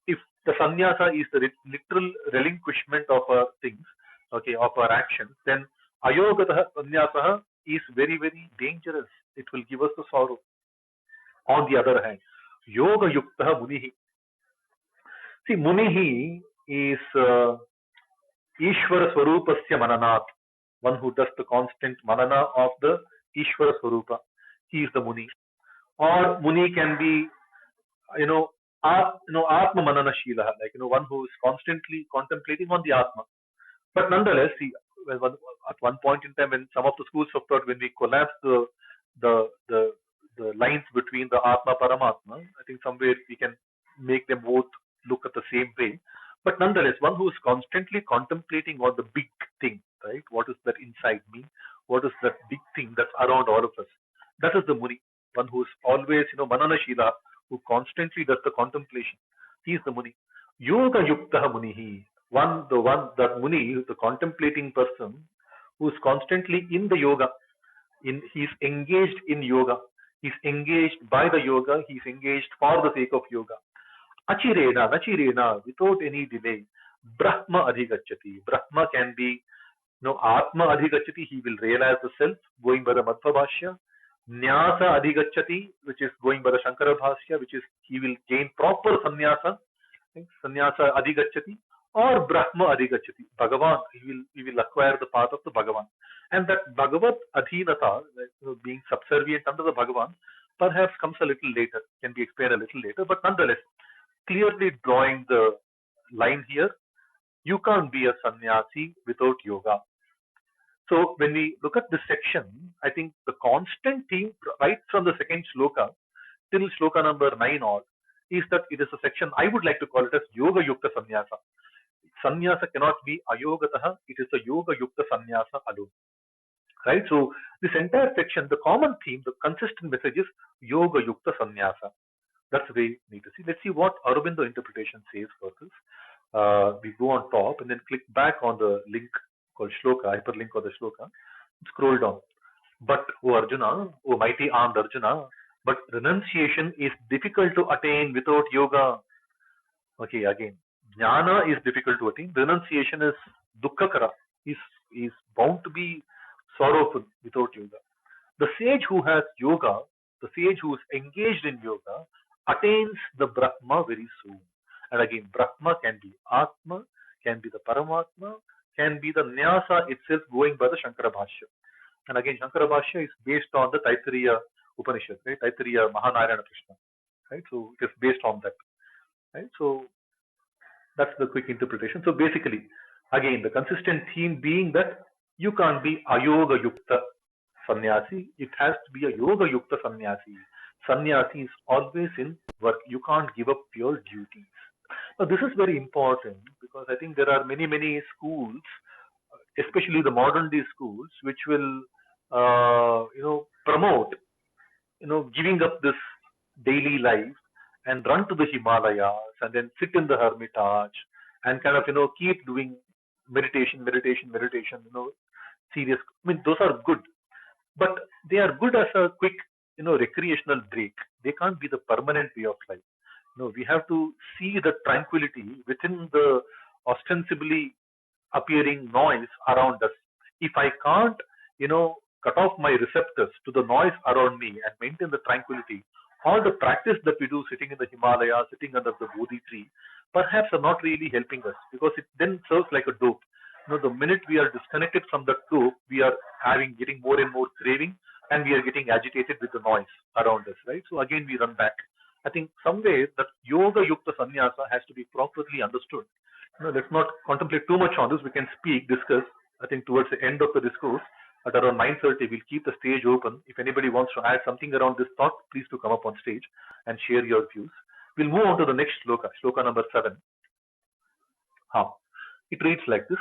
if the sannyasa is the literal relinquishment of our things, okay, of our actions, then ayogataha sannyasa is very, very dangerous. It will give us the sorrow. On the other hand, yoga yukta munihi. See, munihi is Ishvara Swarupasya Mananat, one who does the constant manana of the Ishvara Swarupa. He is the Muni. Or Muni can be, Atma Manana Shila, like, one who is constantly contemplating on the Atma. But nonetheless, see, at one point in time, when some of the schools of thought, when we collapse the the the lines between the Atma Paramatma, I think somewhere we can make them both look at the same way. But nonetheless, one who is constantly contemplating on the big thing, right? What is that inside me? What is that big thing that's around all of us? That is the Muni. One who is always, Manana Shila, who constantly does the contemplation. He is the Muni. Yoga Yukta Munihi. That Muni, the contemplating person, who is constantly in the yoga, he's engaged in yoga, he's engaged by the yoga, he's engaged for the sake of yoga. Nachirena, without any delay, Brahma Adhigachati. Brahma can be, Atma Adhigachati, he will realize the self, going by the Madhva Bhashya. Nyasa Adhigachati, which is going by the Shankara Bhashya, which is he will gain proper sannyasa, sannyasa Adhigachati, or Brahma Adhigachati. Bhagavan, he will acquire the path of the Bhagavan. And that Bhagavat Adhinata, being subservient under the Bhagavan, perhaps comes a little later, can be explained a little later, but nonetheless, clearly drawing the line here, you can't be a sannyasi without yoga. So when we look at this section, I think the constant theme right from the second shloka till shloka number 9 odd is that it is a section I would like to call it as Yoga Yukta Sannyasa. Sannyasa cannot be ayogataha, it is a Yoga Yukta Sannyasa alone. Right? So this entire section, the common theme, the consistent message is Yoga Yukta Sannyasa. That's the way we need to see. Let's see what Aurobindo interpretation says for this. We go on top and then click back on the link called Shloka, hyperlink of the Shloka. Scroll down. But, O Arjuna, O mighty armed Arjuna, but renunciation is difficult to attain without yoga. Okay, again, Jnana is difficult to attain. Renunciation is dukkha-kara, is bound to be sorrowful without yoga. The sage who has yoga, the sage who is engaged in yoga, attains the Brahma very soon. And again, Brahma can be Atma, can be the Paramatma, can be the Nyasa itself going by the Shankara Bhashya. And again, Shankara Bhashya is based on the Taittiriya Upanishad, right? Taittiriya Mahanarayana Krishna, right? So it is based on that, right? So that's the quick interpretation. So basically, again, the consistent theme being that you can't be Ayoga Yukta Sannyasi, it has to be a Yoga Yukta Sannyasi. Sannyasi is always in work. You can't give up your duties. Now, this is very important because I think there are many schools, especially the modern day schools, which will, promote, giving up this daily life and run to the Himalayas and then sit in the hermitage and kind of, keep doing meditation, serious. I mean, those are good, but they are good as a quick, recreational break. They can't be the permanent way of life. We have to see the tranquility within the ostensibly appearing noise around us. If I can't, cut off my receptors to the noise around me and maintain the tranquility, all the practice that we do sitting in the Himalayas, sitting under the Bodhi tree, perhaps are not really helping us, because it then serves like a dope. The minute we are disconnected from the dope, we are getting more and more craving, and we are getting agitated with the noise around us, right? So again, we run back. I think somewhere that yoga yukta sannyasa has to be properly understood. Let's not contemplate too much on this. We can speak, discuss. I think towards the end of the discourse, at around 9:30, we'll keep the stage open. If anybody wants to add something around this thought, please do come up on stage and share your views. We'll move on to the next shloka, shloka number 7. It reads like this.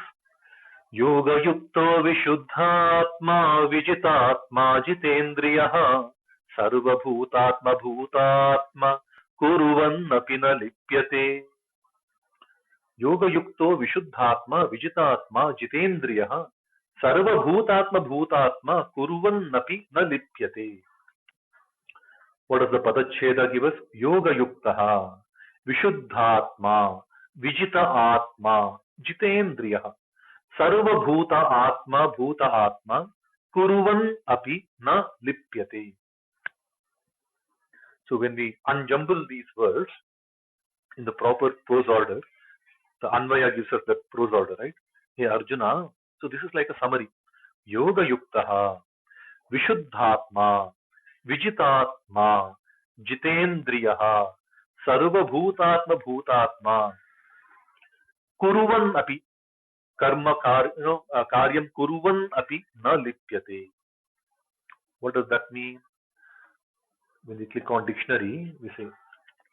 Yoga yukto vishuddhatma vijitatma jitendriyaha sarva bhutatma bhutatma kuruvannapi na lipyate. Yoga yukto vishuddhatma vijitatma jitendriyaha sarva bhutatma bhutatma kuruvannapi na lipyate. What does the padacheda give us? Yoga yuktaha vishuddhatma vijita atma jitendriyaha sarva bhuta atma kuruvan api na lipyate. So when we unjumble these words in the proper prose order, the Anvaya gives us the prose order, right? Hey Arjuna, so this is like a summary. Yoga yuktaha vishuddhatma vijitatma jitendriyaha sarva bhutatma bhutatma kuruvan api karma karyam kuruvan api na lipyate. What does that mean? When we click on dictionary, we say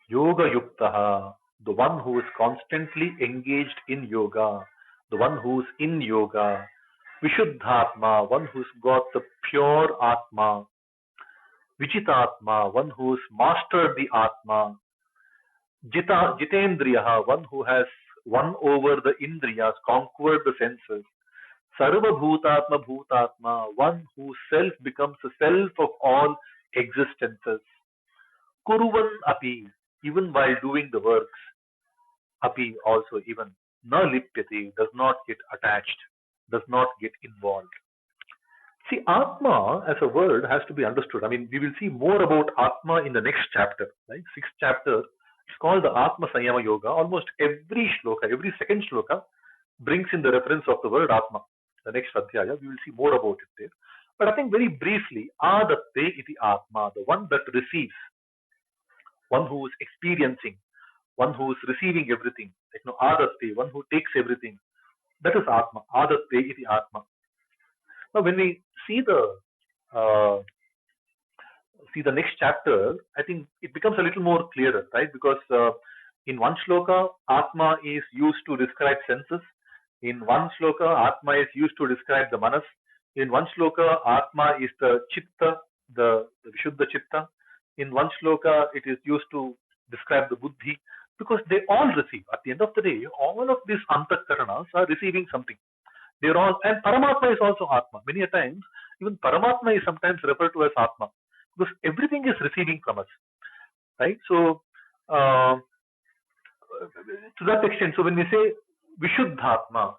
yoga yuktaha, the one who is constantly engaged in yoga, the one who is in yoga. Vishuddhatma, one who's got the pure Atma. Vijitatma, one who's mastered the Atma. Jitendriyaha, one who has won over the Indriyas, conquered the senses. Sarva Bhutatma Bhutatma, one whose self becomes the self of all existences. Kuruvan api, even while doing the works. Api also even. Na lipyati, does not get attached, does not get involved. See, Atma as a word has to be understood. I mean, we will see more about Atma in the next chapter, right? 6th chapter. It's called the Atma Sanyama Yoga. Almost every shloka, every second shloka brings in the reference of the word Atma. The next Adhyaya, we will see more about it there. But I think very briefly, Adatte iti Atma, the one that receives, one who is experiencing, one who is receiving everything. Like no Adatte, one who takes everything. That is Atma. Adatte iti Atma. Now, when we see the next chapter, I think it becomes a little more clearer, right? Because in one shloka, Atma is used to describe senses. In one shloka, Atma is used to describe the manas. In one shloka, Atma is the chitta, the Vishuddha chitta. In one shloka, it is used to describe the buddhi, because they all receive. At the end of the day, all of these antakaranas are receiving something. They're all, and Paramatma is also Atma. Many a times, even Paramatma is sometimes referred to as Atma, because everything is receiving from us, right? So, to that extent, so when we say Vishuddhatma,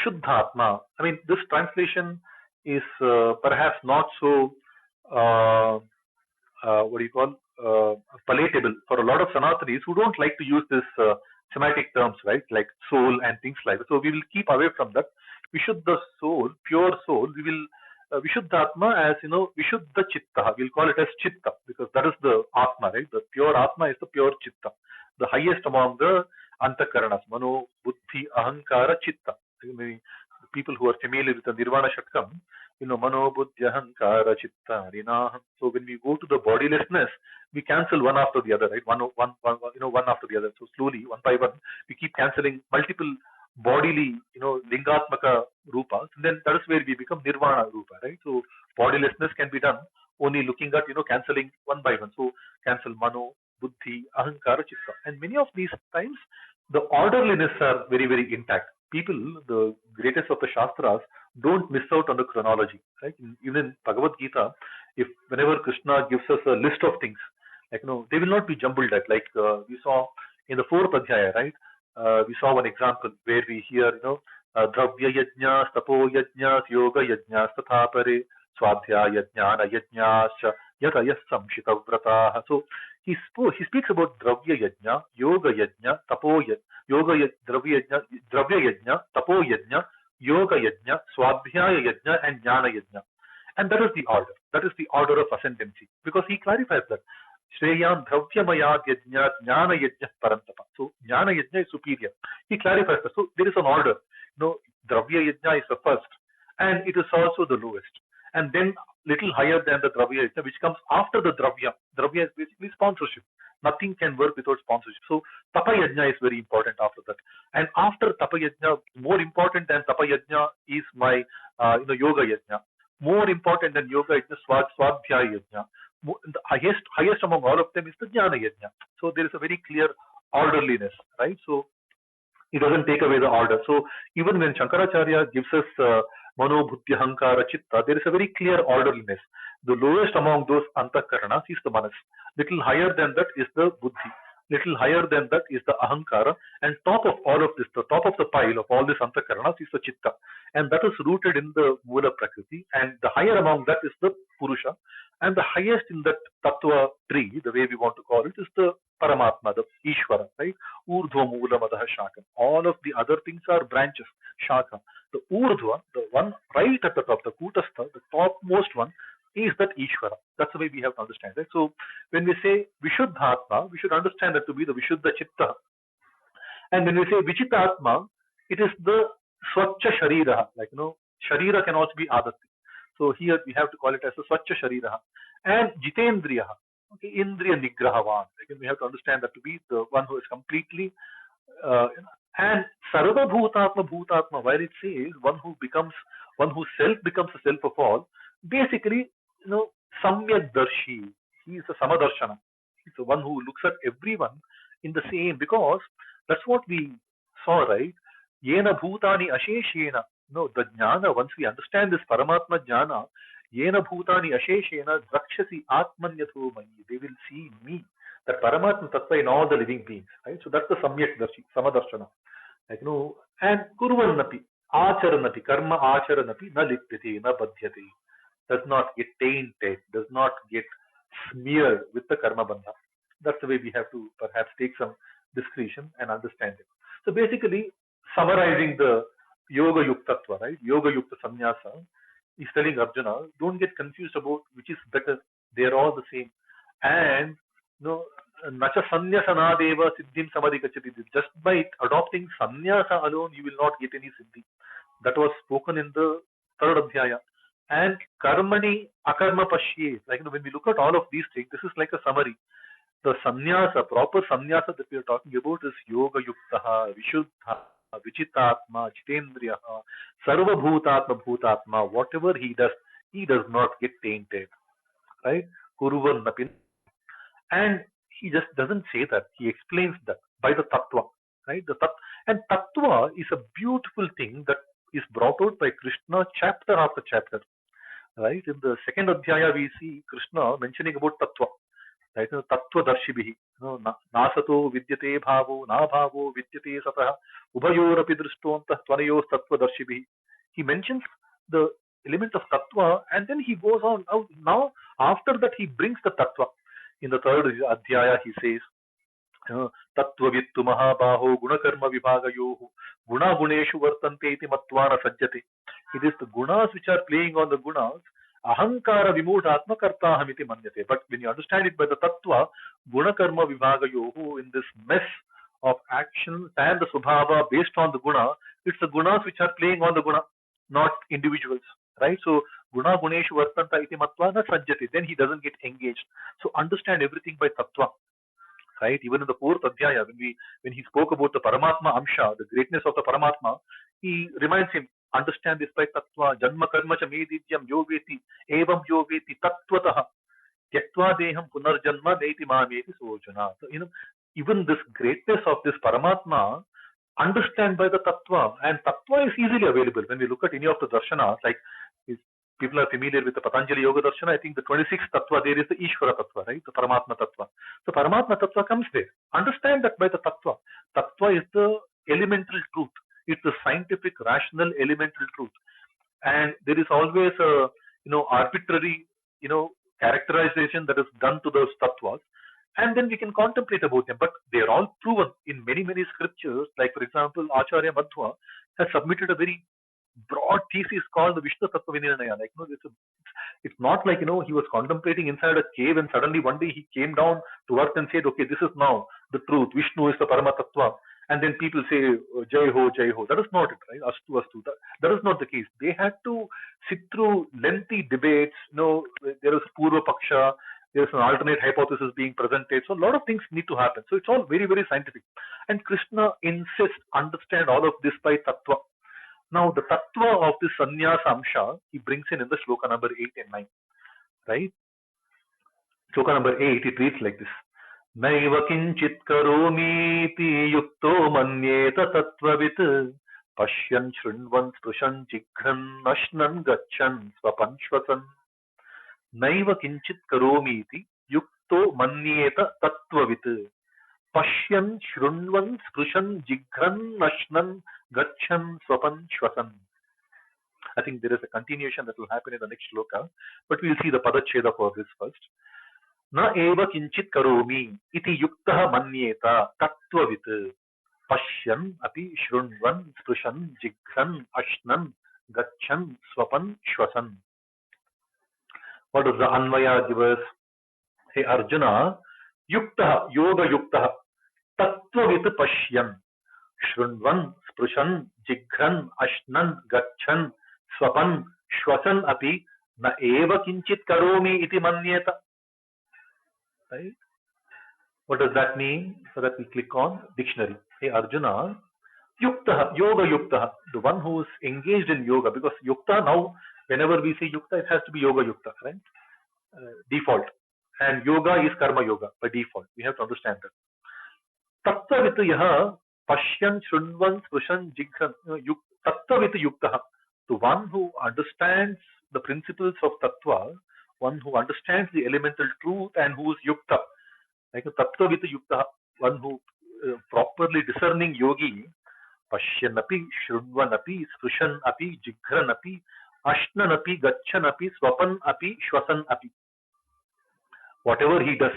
Shuddhatma, I mean, this translation is perhaps not so, palatable for a lot of Sanatanis who don't like to use this semantic terms, right? Like soul and things like that. So we will keep away from that. Vishuddha soul, pure soul, we will Vishuddhatma as, Vishuddha Chitta. We'll call it as Chitta, because that is the Atma, right? The pure Atma is the pure Chitta, the highest among the Antakaranas, Mano, Buddhi, Ahankara, Chitta. The people who are familiar with the Nirvana Shatkam, Mano, Buddhi, Ahankara, Chitta, Rinaham. So when we go to the bodilessness, we cancel one after the other, right? One after the other. So slowly, one by one, we keep cancelling multiple bodily, lingatmaka rupas, and then that is where we become nirvana rupa, right? So bodilessness can be done only looking at, cancelling one by one. So cancel mano, buddhi, ahankara, chitta. And many of these times, the orderliness are very, very intact. People, the greatest of the Shastras, Don't miss out on the chronology. Right? Even in Bhagavad-Gita, if whenever Krishna gives us a list of things, like they will not be jumbled at. Like we saw in the fourth adhyaya, right? We saw one example where we hear, dravya yajnas, tapo yajnas, yoga yajnas, tathapare, swadhyaya jnana yajnas, yatayas samshita vrataha. So he speaks about dravya yajna, yoga yajna, tapo yajna, dravya yajna, tapo yajna, yoga yajna, swadhyaya yajna, and jnana yajna. And that is the order. That is the order of ascendancy. Because he clarifies that. Shreyam Dravyamayad Yajna Jnana Yajna Parantapa. So Jnana Yajna is superior. He clarifies that. So there is an order. Dravya Yajna is the first. And it is also the lowest. And then little higher than the Dravya Yajna, which comes after the Dravya. Dravya is basically sponsorship. Nothing can work without sponsorship. So Tapa Yajna is very important after that. And after Tapa Yajna, more important than Tapa Yajna is my Yoga Yajna. More important than Yoga Yajna, Swadhyaya Yajna. The highest among all of them is the Jnana Yajna. So there is a very clear orderliness, right? So it doesn't take away the order. So even when Shankaracharya gives us Mano, Buddhi, Hankara, Chitta, there is a very clear orderliness. The lowest among those Antakaranas is the Manas. Little higher than that is the Buddhi. Little higher than that is the Ahankara. And top of all of this, the top of the pile of all these Antakaranas is the Chitta. And that is rooted in the Mula Prakriti. And the higher among that is the Purusha. And the highest in that Tattva tree, the way we want to call it, is the Paramatma, the Ishvara, right? Urdhva Mula Madaha Shaka. All of the other things are branches, Shaka. The Urdhva, the one right at the top, the Kutastha, the topmost one, is that Ishvara. That's the way we have to understand it. So when we say Vishuddhatma, we should understand that to be the Vishuddha Chitta. And when we say Vichitatma, it is the Swachcha Sharira. Like, Sharira can also be Adati. So here we have to call it as a Swachcha Sharira. And Jitendriya, okay, Indriya Nigrahavan. Again, we have to understand that to be the one who is completely, and Sarva Bhutatma, while it says one whose self becomes a self of all, basically, Samyak Darshi, he is a Samadarshana. He's the one who looks at everyone in the same, because that's what we saw, right? Yena Bhutani Asheshena. No, the Jnana, once we understand this Paramatma Jnana, Yena Bhutani Asheshena Drakshasi Atmanyatho Mayi. They will see me, the Paramatma Tattva in all the living beings. Right? So that's the Samyak Darshi, Samadarshana. Like, and Kurvanapi, Acharanapi, Karma Acharanapi, na lipyate, na badhyate. Does not get tainted, does not get smeared with the Karma Bandha. That's the way we have to perhaps take some discretion and understand it. So basically, summarizing the Yoga Yuktatva, right? Yoga Yukta Sannyasa is telling Arjuna, don't get confused about which is better. They are all the same. And Nacha Sannyasana Deva Siddhim Samadhikachati. Just by adopting Sannyasa alone, you will not get any Siddhi. That was spoken in the third Adhyaya. And Karmani Akarma Pashye. Like, when we look at all of these things, this is like a summary. The sannyasa, proper sannyasa that we are talking about is Yoga Yuktaha, Vishuddha, Vichitatma, Jitendriyaha, Sarva Bhutatma. Whatever he does not get tainted. Right? Kuruvannapin. And he just doesn't say that. He explains that by the Tattva. Right? And Tattva is a beautiful thing that is brought out by Krishna chapter after chapter. Right? In the second Adhyaya, we see Krishna mentioning about Tattva. Right? Tattva Darshibhi. Nasato Vidyate Bhavo, Na Bhavo Vidyate Sataha, Ubhayorapi Drishtontah Tvanayos Tattva Darshibhi. He mentions the element of Tattva, and then he goes on. Now, after that, he brings the Tattva. In the third Adhyaya, he says, Tattva Vittu Mahabaho Gunakarma Vibhagayohu Guna Guneshu Vartante iti Matvana Sajjate. It is the gunas which are playing on the gunas. Ahankara Vimudhatma Kartahamiti Manyate. But when you understand it by the Tattva, Gunakarma Vibhagayohu, in this mess of actions and the Subhava based on the guna, it's the gunas which are playing on the guna, not individuals. Right? So Guna Guneshu Vartanta iti Matvana Sajjate. Then he doesn't get engaged. So understand everything by Tattva. Right? Even in the fourth Adhyaya, when he spoke about the Paramatma Amsha, the greatness of the Paramatma, he reminds him, understand this by Tattva, Janma Karma Cha Medidyam Yoveti, Evam Yoveti Tattvataha, Tyaktva Deham Punarjanma Neti Mameti Sojana. So, even this greatness of this Paramatma, understand by the tattva, and tattva is easily available. When we look at any of the darshanas, like if people are familiar with the Patanjali Yoga Darshana, I think the 26th tattva there is the Ishvara tattva, right? The Paramatma tattva. So Paramatma tattva comes there. Understand that by the tattva. Tattva is the elemental truth. It's the scientific, rational, elemental truth. And there is always a arbitrary characterization that is done to those tattvas, and then we can contemplate about them. But they are all proven in many scriptures. Like for example, Acharya Madhva has submitted a very broad thesis called the Vishnu Tattva Vinirnaya. Like it's not like he was contemplating inside a cave and suddenly one day he came down to earth and said, okay, this is now the truth. Vishnu is the Paramatatva. And then people say, Jai Ho, Jai Ho. That is not it, right? Astu, Astu. That is not the case. They had to sit through lengthy debates. There is Purva Paksha. There is an alternate hypothesis being presented. So a lot of things need to happen. So it's all very scientific. And Krishna insists, understand all of this by tattva. Now the tattva of this sannyasa amsha, he brings in the shloka number 8 and 9. Right? Shloka number 8, it reads like this. Naiva kinchit karomiti yukto manyeta tattvavit pashyan shrunvan sprushan jighan nashnan gachan swapan shvasan. Naiva kinchit karomiti yukto manyeta tattvavit pashyan shrunvan sprushan jighan nashnan gachan swapan shvasan. I think there is a continuation that will happen in the next shloka, but we'll see the padacheda for this first. Na eva kinchit karomi iti yuktah manyeta tattvavit pashyan api shrunvan sprushan jighan ashnan gachan swapan shvasan. What does the Anvaya give us? Hey Arjuna, yuktah, yoga yuktah, tattvavit pashyan shrunvan sprushan jighan ashnan gachan swapan shvasan api na eva kinchit karomi iti manyeta. Right? What does that mean? So that we click on dictionary. Hey Arjuna, yukta, yoga yukta, the one who is engaged in yoga, because yukta now, whenever we say yukta, it has to be yoga yukta, right? Default. And yoga is karma yoga by default. We have to understand that. Tattvavitu yaha pashyan shrunvan sprushan jighan tattvavitu yukta, the one who understands the principles of tattva, one who understands the elemental truth and who is yukta, like a tattvavita yukta, one who properly discerning yogi, pashyan api, shrunvan api, sprushan api, jigran api, ashnan api, gachan api, swapan api, shwasan api. Whatever he does,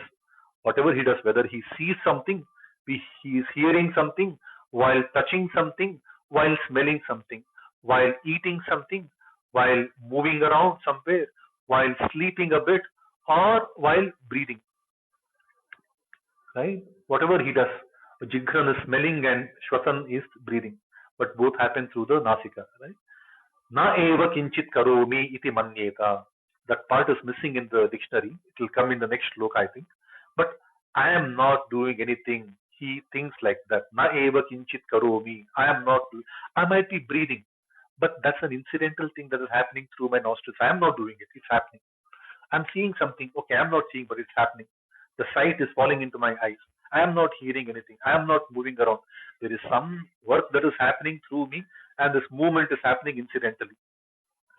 whether he sees something, he is hearing something, while touching something, while smelling something, while eating something, while moving around somewhere, while sleeping a bit, or while breathing. Right? Whatever he does, Jigran is smelling and Shwasan is breathing, but both happen through the Nasika. Right? Na eva kinchit karomi iti manyeta. That part is missing in the dictionary. It will come in the next shloka, I think. But I am not doing anything. He thinks like that. Na eva kinchit karomi. I might be breathing, but that's an incidental thing that is happening through my nostrils. I am not doing it. It's happening. I'm seeing something. Okay, I'm not seeing, but it's happening. The sight is falling into my eyes. I am not hearing anything. I am not moving around. There is some work that is happening through me, and this movement is happening incidentally.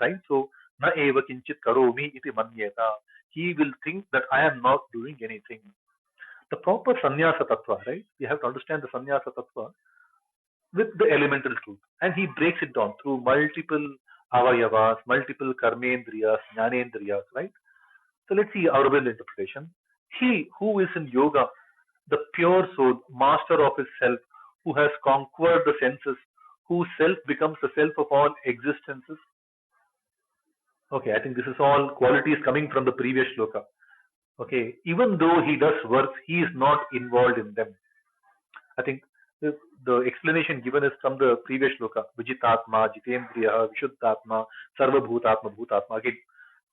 Right? So, na eva kinchit karomi iti manyeta. He will think that I am not doing anything. The proper sannyasa tattva, right? We have to understand the sannyasa tattva with the elemental truth. And he breaks it down through multiple avayavas, multiple karmendriyas, jnanendriyas, right? So let's see Aurobindo's interpretation. He who is in yoga, the pure soul, master of his self, who has conquered the senses, whose self becomes the self of all existences. Okay, I think this is all qualities coming from the previous shloka. Okay, even though he does works, he is not involved in them. I think the explanation given is from the previous shloka. Vijitatma, Jitendriya, Vishuddhatma, Sarvabhutatma, Bhutatma. Again,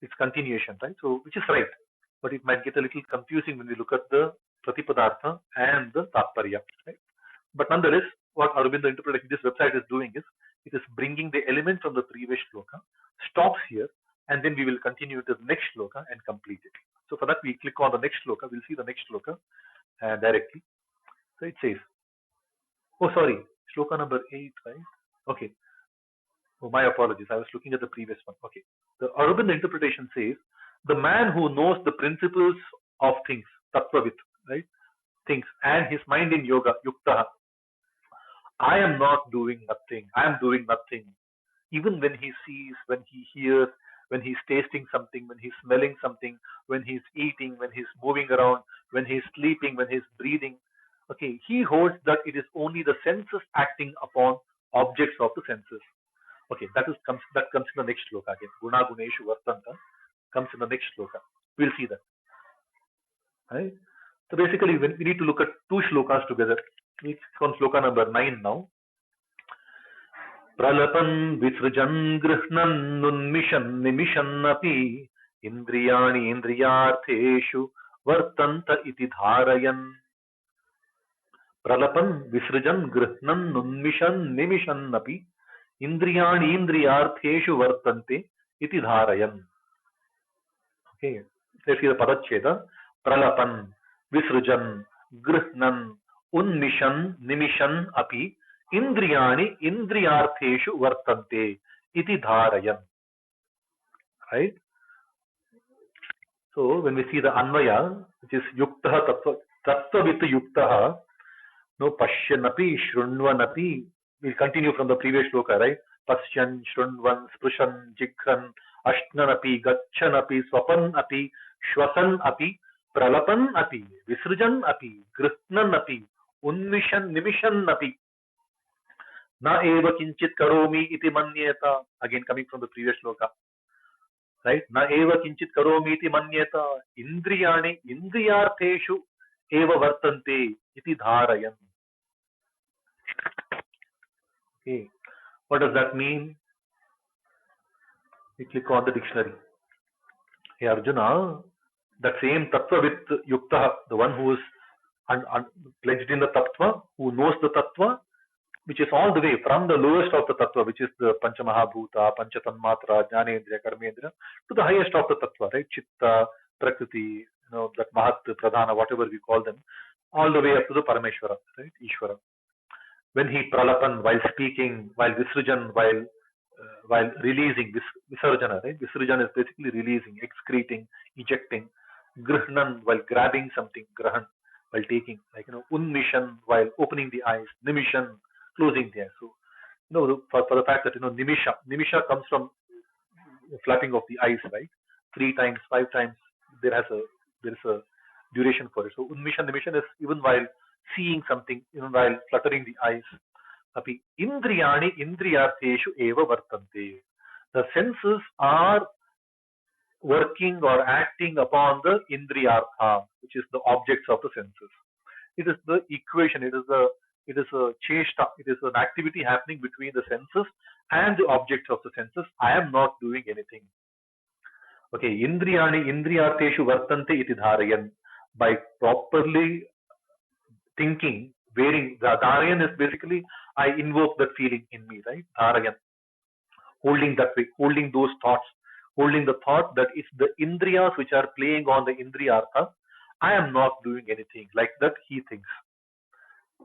it's continuation, right? So, which is right. But it might get a little confusing when we look at the Pratipadartha and the Tatparya, right? But nonetheless, what Aurobindo interpretation this website is doing is, it is bringing the element from the previous shloka, stops here, and then we will continue to the next shloka and complete it. So for that, we click on the next shloka. We'll see the next shloka directly. So it says, oh sorry, Shloka number 8, right? Okay. Oh, my apologies. I was looking at the previous one. Okay. The Aurobindo interpretation says, the man who knows the principles of things, tattvavit, right? Things, and his mind in yoga, yukta. I am not doing nothing. I am doing nothing. Even when he sees, when he hears, when he's tasting something, when he's smelling something, when he's eating, when he's moving around, when he's sleeping, when he's breathing. Okay, he holds that it is only the senses acting upon objects of the senses. Okay, that comes in the next shloka again. Guna guneshu vartanta comes in the next shloka. We'll see that. Right? So basically, we need to look at two shlokas together. It's on shloka number 9 now. प्रलपन् विसृजन् गृह्णन्नुन्मिषन् निमिषन्नपि इन्द्रियाणि इन्द्रियार्थेषु वर्तन्त इति धारयन् प्रलपन् विसृजन् गृह्णन्नुन्मिषन् निमिषन्नपि इन्द्रियाणि इन्द्रियार्थेषु वर्तन्ते इति धारयन्. Okay, let's see the padacheda. Pralapan visrujan grihnan unmishan nimishan api indriyani indriyartheshu vartante iti dharayan. Right? So when we see the anvaya, which is yuktaha tattvavit yuktaha, no pashyanapi shrunvanapi, we'll continue from the previous shloka, right? Pashyan shrunvan sprushan jigran ashnanapi gacchanapi swapan api shwasan api pralapan api visrujan api grihnan api unmishan nimishan api na eva kinchit karomi iti manyeta. Again coming from the previous shloka, right? Na eva kinchit karomi iti manyeta indriyani indriyartheshu eva vartante iti dharayan. Okay, what does that mean? We click on the dictionary. Hey Arjuna, that same tattva with yukta, the one who is pledged in the tattva, who knows the tattva, which is all the way from the lowest of the tattva, which is the panchamahabhuta, panchatanmatra, jnanendriya, karmendriya, to the highest of the tattva, right? Chitta, prakriti, that mahat, pradhana, whatever we call them, all the way up to the parameshwara, right? Ishvara. When he pralapan, while speaking, while visrujan, while releasing, visarjana, right? Visarjana is basically releasing, excreting, ejecting. Grihnan, while grabbing something, grahan, while taking, like, unmishan, while opening the eyes, nimishan, closing the eyes. So, for the fact that, nimisha comes from flapping of the eyes, right? 3 times, 5 times, there is a duration for it. So, unmishan, nimishan is even while seeing something, even while fluttering the eyes. Api indriyani indriyartheshu eva vartante. The senses are working or acting upon the indriyartha, which is the objects of the senses. It is the equation. It is a cheshta. It is an activity happening between the senses and the objects of the senses. I am not doing anything. Okay, indriyani indriyartheshu vartante iti dharayan. By properly thinking, wearing, the dharayan is basically I invoke that feeling in me, right? Dharayan. Holding that way, holding those thoughts, holding the thought that it's the indriyas which are playing on the indriyartha. I am not doing anything. Like that he thinks.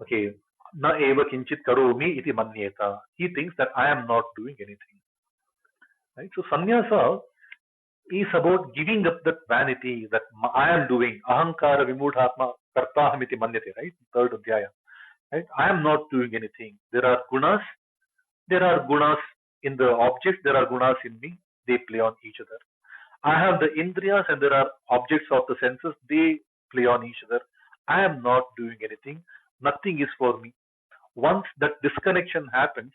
Okay. Na eva kinchit karomi iti manyeta. He thinks that I am not doing anything. Right? So sannyasa is about giving up that vanity that I am doing. Ahankara vimudhatma kartaham iti manyate, right? Third adhyaya. Right? I am not doing anything. There are gunas in the object, there are gunas in me, they play on each other. I have the indriyas and there are objects of the senses, they play on each other. I am not doing anything. Nothing is for me. Once that disconnection happens,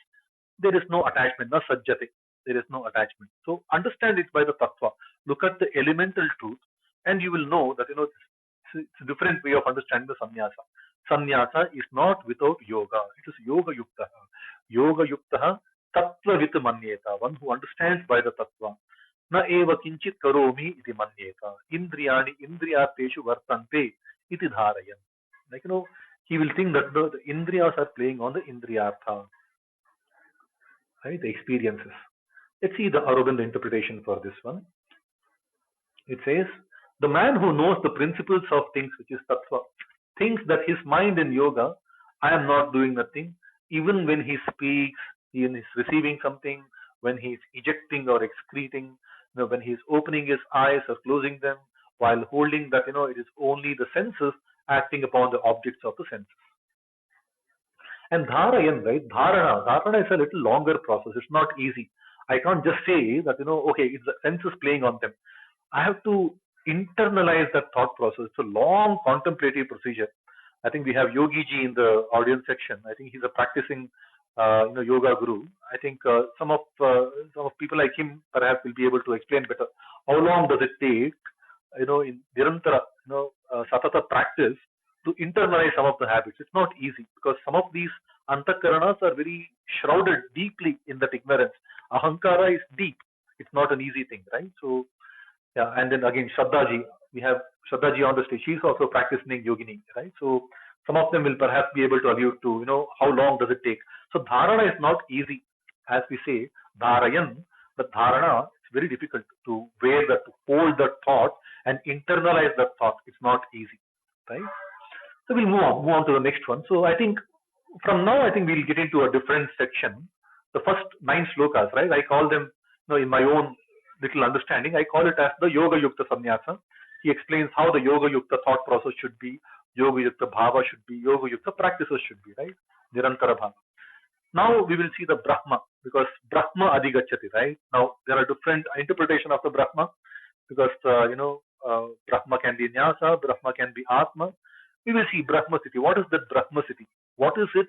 there is no attachment, na sajjate. There is no attachment. So understand it by the tattva. Look at the elemental truth and you will know that, it's a different way of understanding the sannyasa. Sannyasa is not without yoga. It is yoga yuktaha. Yoga yuktaha tattva vit manyeta. One who understands by the tattva. Na eva kinchit karomi iti manyeta. Indriyani indriyartheshu vartante iti dharayan. Like, he will think that the indriyas are playing on the indriyartha. Right? The experiences. Let's see the Aurobindo interpretation for this one. It says, the man who knows the principles of things, which is tattva, thinks that his mind in yoga, I am not doing nothing. even when he speaks, he is receiving something, when he is ejecting or excreting, when he is opening his eyes or closing them, while holding that, it is only the senses acting upon the objects of the senses. And dharayan, right? Dharana is a little longer process. It's not easy. I can't just say that, okay, it's the senses playing on them. I have to internalize that thought process. It's a long contemplative procedure. I think we have Yogi ji in the audience section. I think he's a practicing, yoga guru. I think some of people like him perhaps will be able to explain better. How long does it take, in nirantara, satata practice to internalize some of the habits? It's not easy because some of these antakaranas are very shrouded deeply in that ignorance. Ahankara is deep. It's not an easy thing, right? So yeah, and then again, Shraddhaji, we have Shraddhaji on the stage. She's also practicing yogini, right? So some of them will perhaps be able to allude to, how long does it take. So dharana is not easy, as we say, dharayan, but dharana, it's very difficult to wear that, to hold that thought and internalize that thought. It's not easy, right? So we'll move on to the next one. So I think from now, I think we'll get into a different section. The first 9 slokas, right? I call them, in my own little understanding, I call it as the Yoga Yukta Sannyasa. He explains how the Yoga Yukta thought process should be, Yoga Yukta Bhava should be, Yoga Yukta practices should be, right? Nirantara Bhava. Now we will see the Brahma, because Brahma Adhigacchati, right? Now there are different interpretation of the Brahma, because, Brahma can be Nyasa, Brahma can be Atma. We will see Brahma City. What is that Brahma City? What is it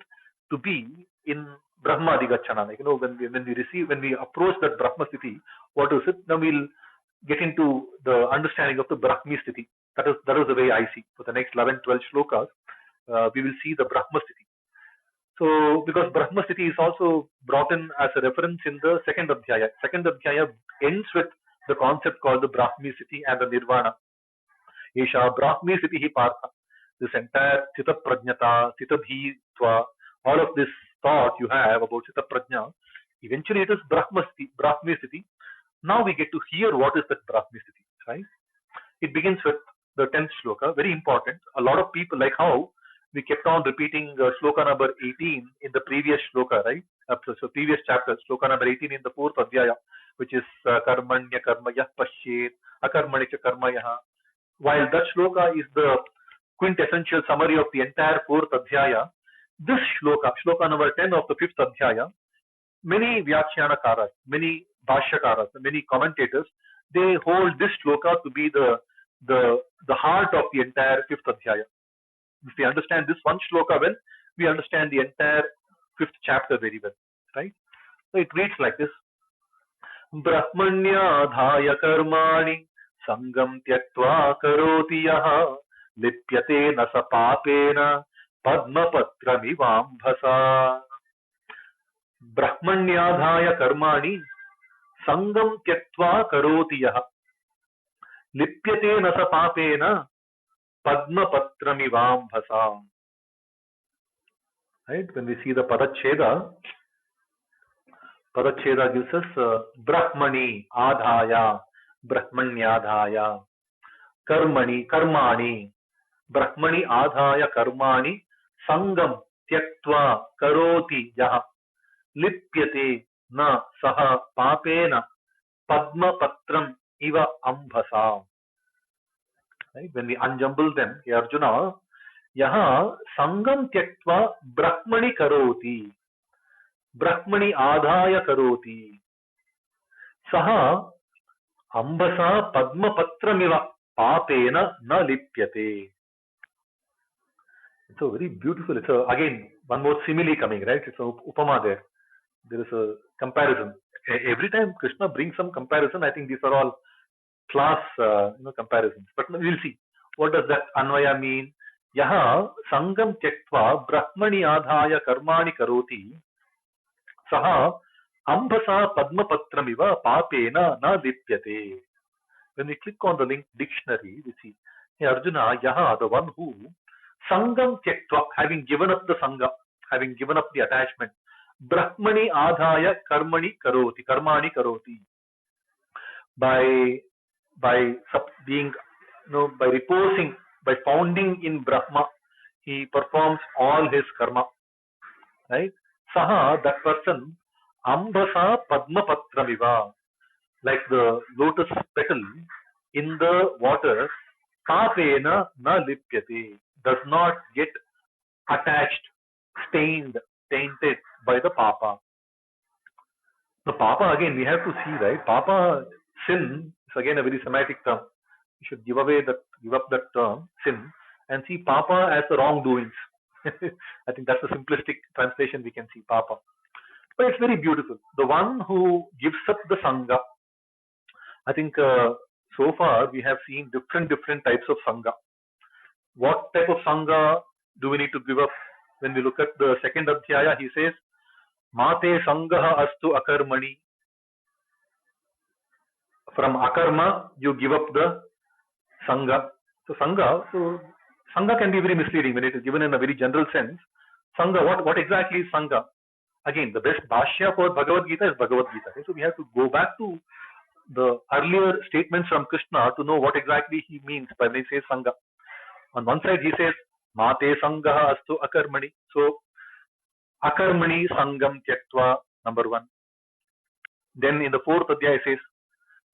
to be in Brahma Adhigachana? Like, when we approach that Brahma City, what is it? Now we'll get into the understanding of the Brahmi City. That is the way I see. For the next 11, 12 shlokas, we will see the Brahma City. So, because Brahma City is also brought in as a reference in the second Adhyaya. Second Adhyaya ends with the concept called the Brahmi City and the Nirvana. Isha Brahmi City hi Partha. This entire Chita Prajnata, Chita Dhitva, all of this thought you have about Chita Prajna, eventually it is Brahmi City. Now we get to hear what is that Brahmi City, right? It begins with the 10th shloka, very important. A lot of people, like how we kept on repeating shloka number 18 in the previous shloka, right? So previous chapter, shloka number 18 in the 4th adhyaya, which is karmanya karmaya pashyet, akarmani cha karmaya. While that shloka is the quintessential summary of the entire 4th adhyaya, this shloka number 10 of the 5th adhyaya, many Vyakhyanakas, many Bhashyakaras, many commentators, they hold this shloka to be the heart of the entire 5th adhyaya. If we understand this one shloka well, we understand the entire 5th chapter very well, right? So it reads like this: Brahmanyadhaya karmani sangam tyaktva karoti yaha lipyate na sa papena padmapatramivambhasa. Brahmanyadhaya karmani sangam tyaktva karoti yaha lipyate na sa papena padmapatramivambhasa. Right? When we see the Padacheda gives us Brahmani Adhaya, Brahmanyadhaya, Karmani, Brahmani Adhaya Karmani, Sangam Tyaktva Karoti Yaha, Lipyate Na Saha Papena, Padma Patram Iva Ambhasa. Right? When we unjumble them, Arjuna, Yaha Sangam Tyaktva Brahmani Karoti, Brahmani Adhaya Karoti, Saha Ambhasa Padma Patramiva Papena Na Lipyate. It's a very beautiful, again, one more simile coming, right? It's an upama there. There is a comparison. Every time Krishna brings some comparison, I think these are all class comparisons. But we'll see. What does that Anvaya mean? Yaha Sangam Tyaktva Brahmani Adhaya Karmani Karoti Saha Ambhasa Padma Patramiva Papena Na Lipyate. When we click on the link dictionary, we see, hey Arjuna, Yaha, the one who Sangam Tyaktva, having given up the Sangha, having given up the attachment, Brahmani Adhaya Karmani Karoti, by being, by reposing, by founding in Brahma, he performs all his karma, right? Saha, that person, ambasa padma patramiva, like the lotus petal in the water, papena na lipyate, does not get attached, stained, tainted by the papa. The papa, again, we have to see, right? Papa, sin is again a very semantic term. You should give up that term, sin, and see papa as the wrongdoings. I think that's the simplistic translation we can see papa. But it's very beautiful. The one who gives up the sangha. I think so far we have seen different types of sangha. What type of sangha do we need to give up? When we look at the second adhyaya, he says, Mate sangaha astu akarmani. From akarma, you give up the sangha. So sangha can be very misleading when it is given in a very general sense. Sangha, what exactly is sangha? Again, the best bhashya for Bhagavad-Gita is Bhagavad-Gita. Okay? So we have to go back to the earlier statements from Krishna to know what exactly he means by when he says sangha. On one side he says, Mate sangaha astu akarmani. So akarmani sangam tyaktva, number one. Then in the fourth adhyaya he says,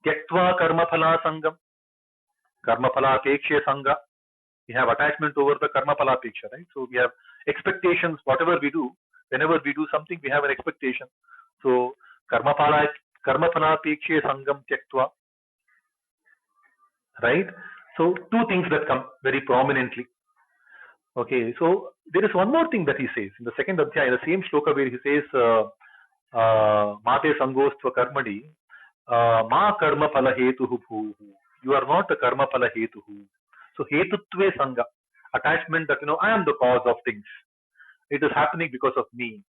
tyaktva karma phala sangam, karma phala apekshe sangha. We have attachment over the karma phala apeksha, right? So we have expectations, whatever we do, whenever we do something, we have an expectation. So karma phala apekshe sangam tyaktva, right? So two things that come very prominently. Okay, so there is one more thing that he says in the second adhyaya, in the same shloka where he says, Mate sangostva karmadi, ma karma phala hetuhu bhuhu. You are not a karma phala hetuhu. So hetutve sangha, attachment that, I am the cause of things. It is happening because of me.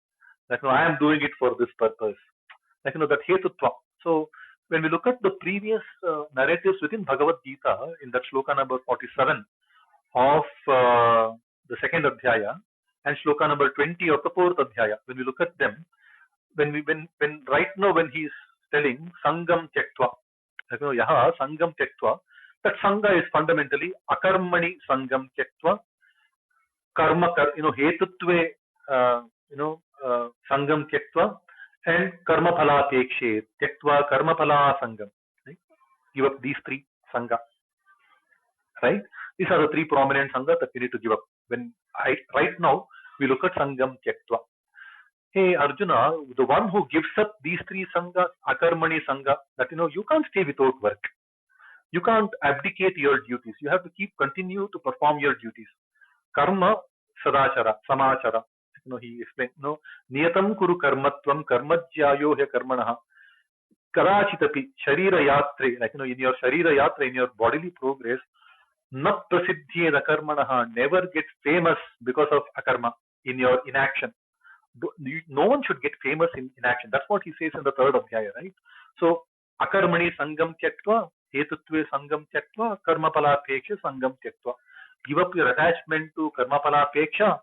That, I am doing it for this purpose. Like, that hetutva. So when we look at the previous narratives within Bhagavad-Gita, in that shloka number 47 of the second adhyaya and shloka number 20 of the fourth adhyaya, when we look at them, when right now when he is telling sangam tyaktva, yaha sangam tyaktva, that sangha is fundamentally akarmani sangam tyaktva, karma hetutve sangam tyaktva, and karma phala apekshe tyaktva karma phala sangam. Right? Give up these three sangha. Right? These are the three prominent sanghas that we need to give up. Right now we look at sangam tyaktva. Hey Arjuna, the one who gives up these three sanghas, akarmani sangha, that you can't stay without work. You can't abdicate your duties. You have to continue to perform your duties. Karma sadachara, samachara. He explained, niyatam kuru karmatvam karmajyayo he karmanaha. Karachitapi sharira yatre, like in your sharira yatra, in your bodily progress, na prasiddhi akarmanaha, never get famous because of akarma, in your inaction. No one should get famous in inaction. That's what he says in the third adhyaya, right? So akarmani sangam tyaktva, hetutve sangam tyaktva, karma phala apeksha sangam tyaktva. Give up your attachment to karma phala apeksha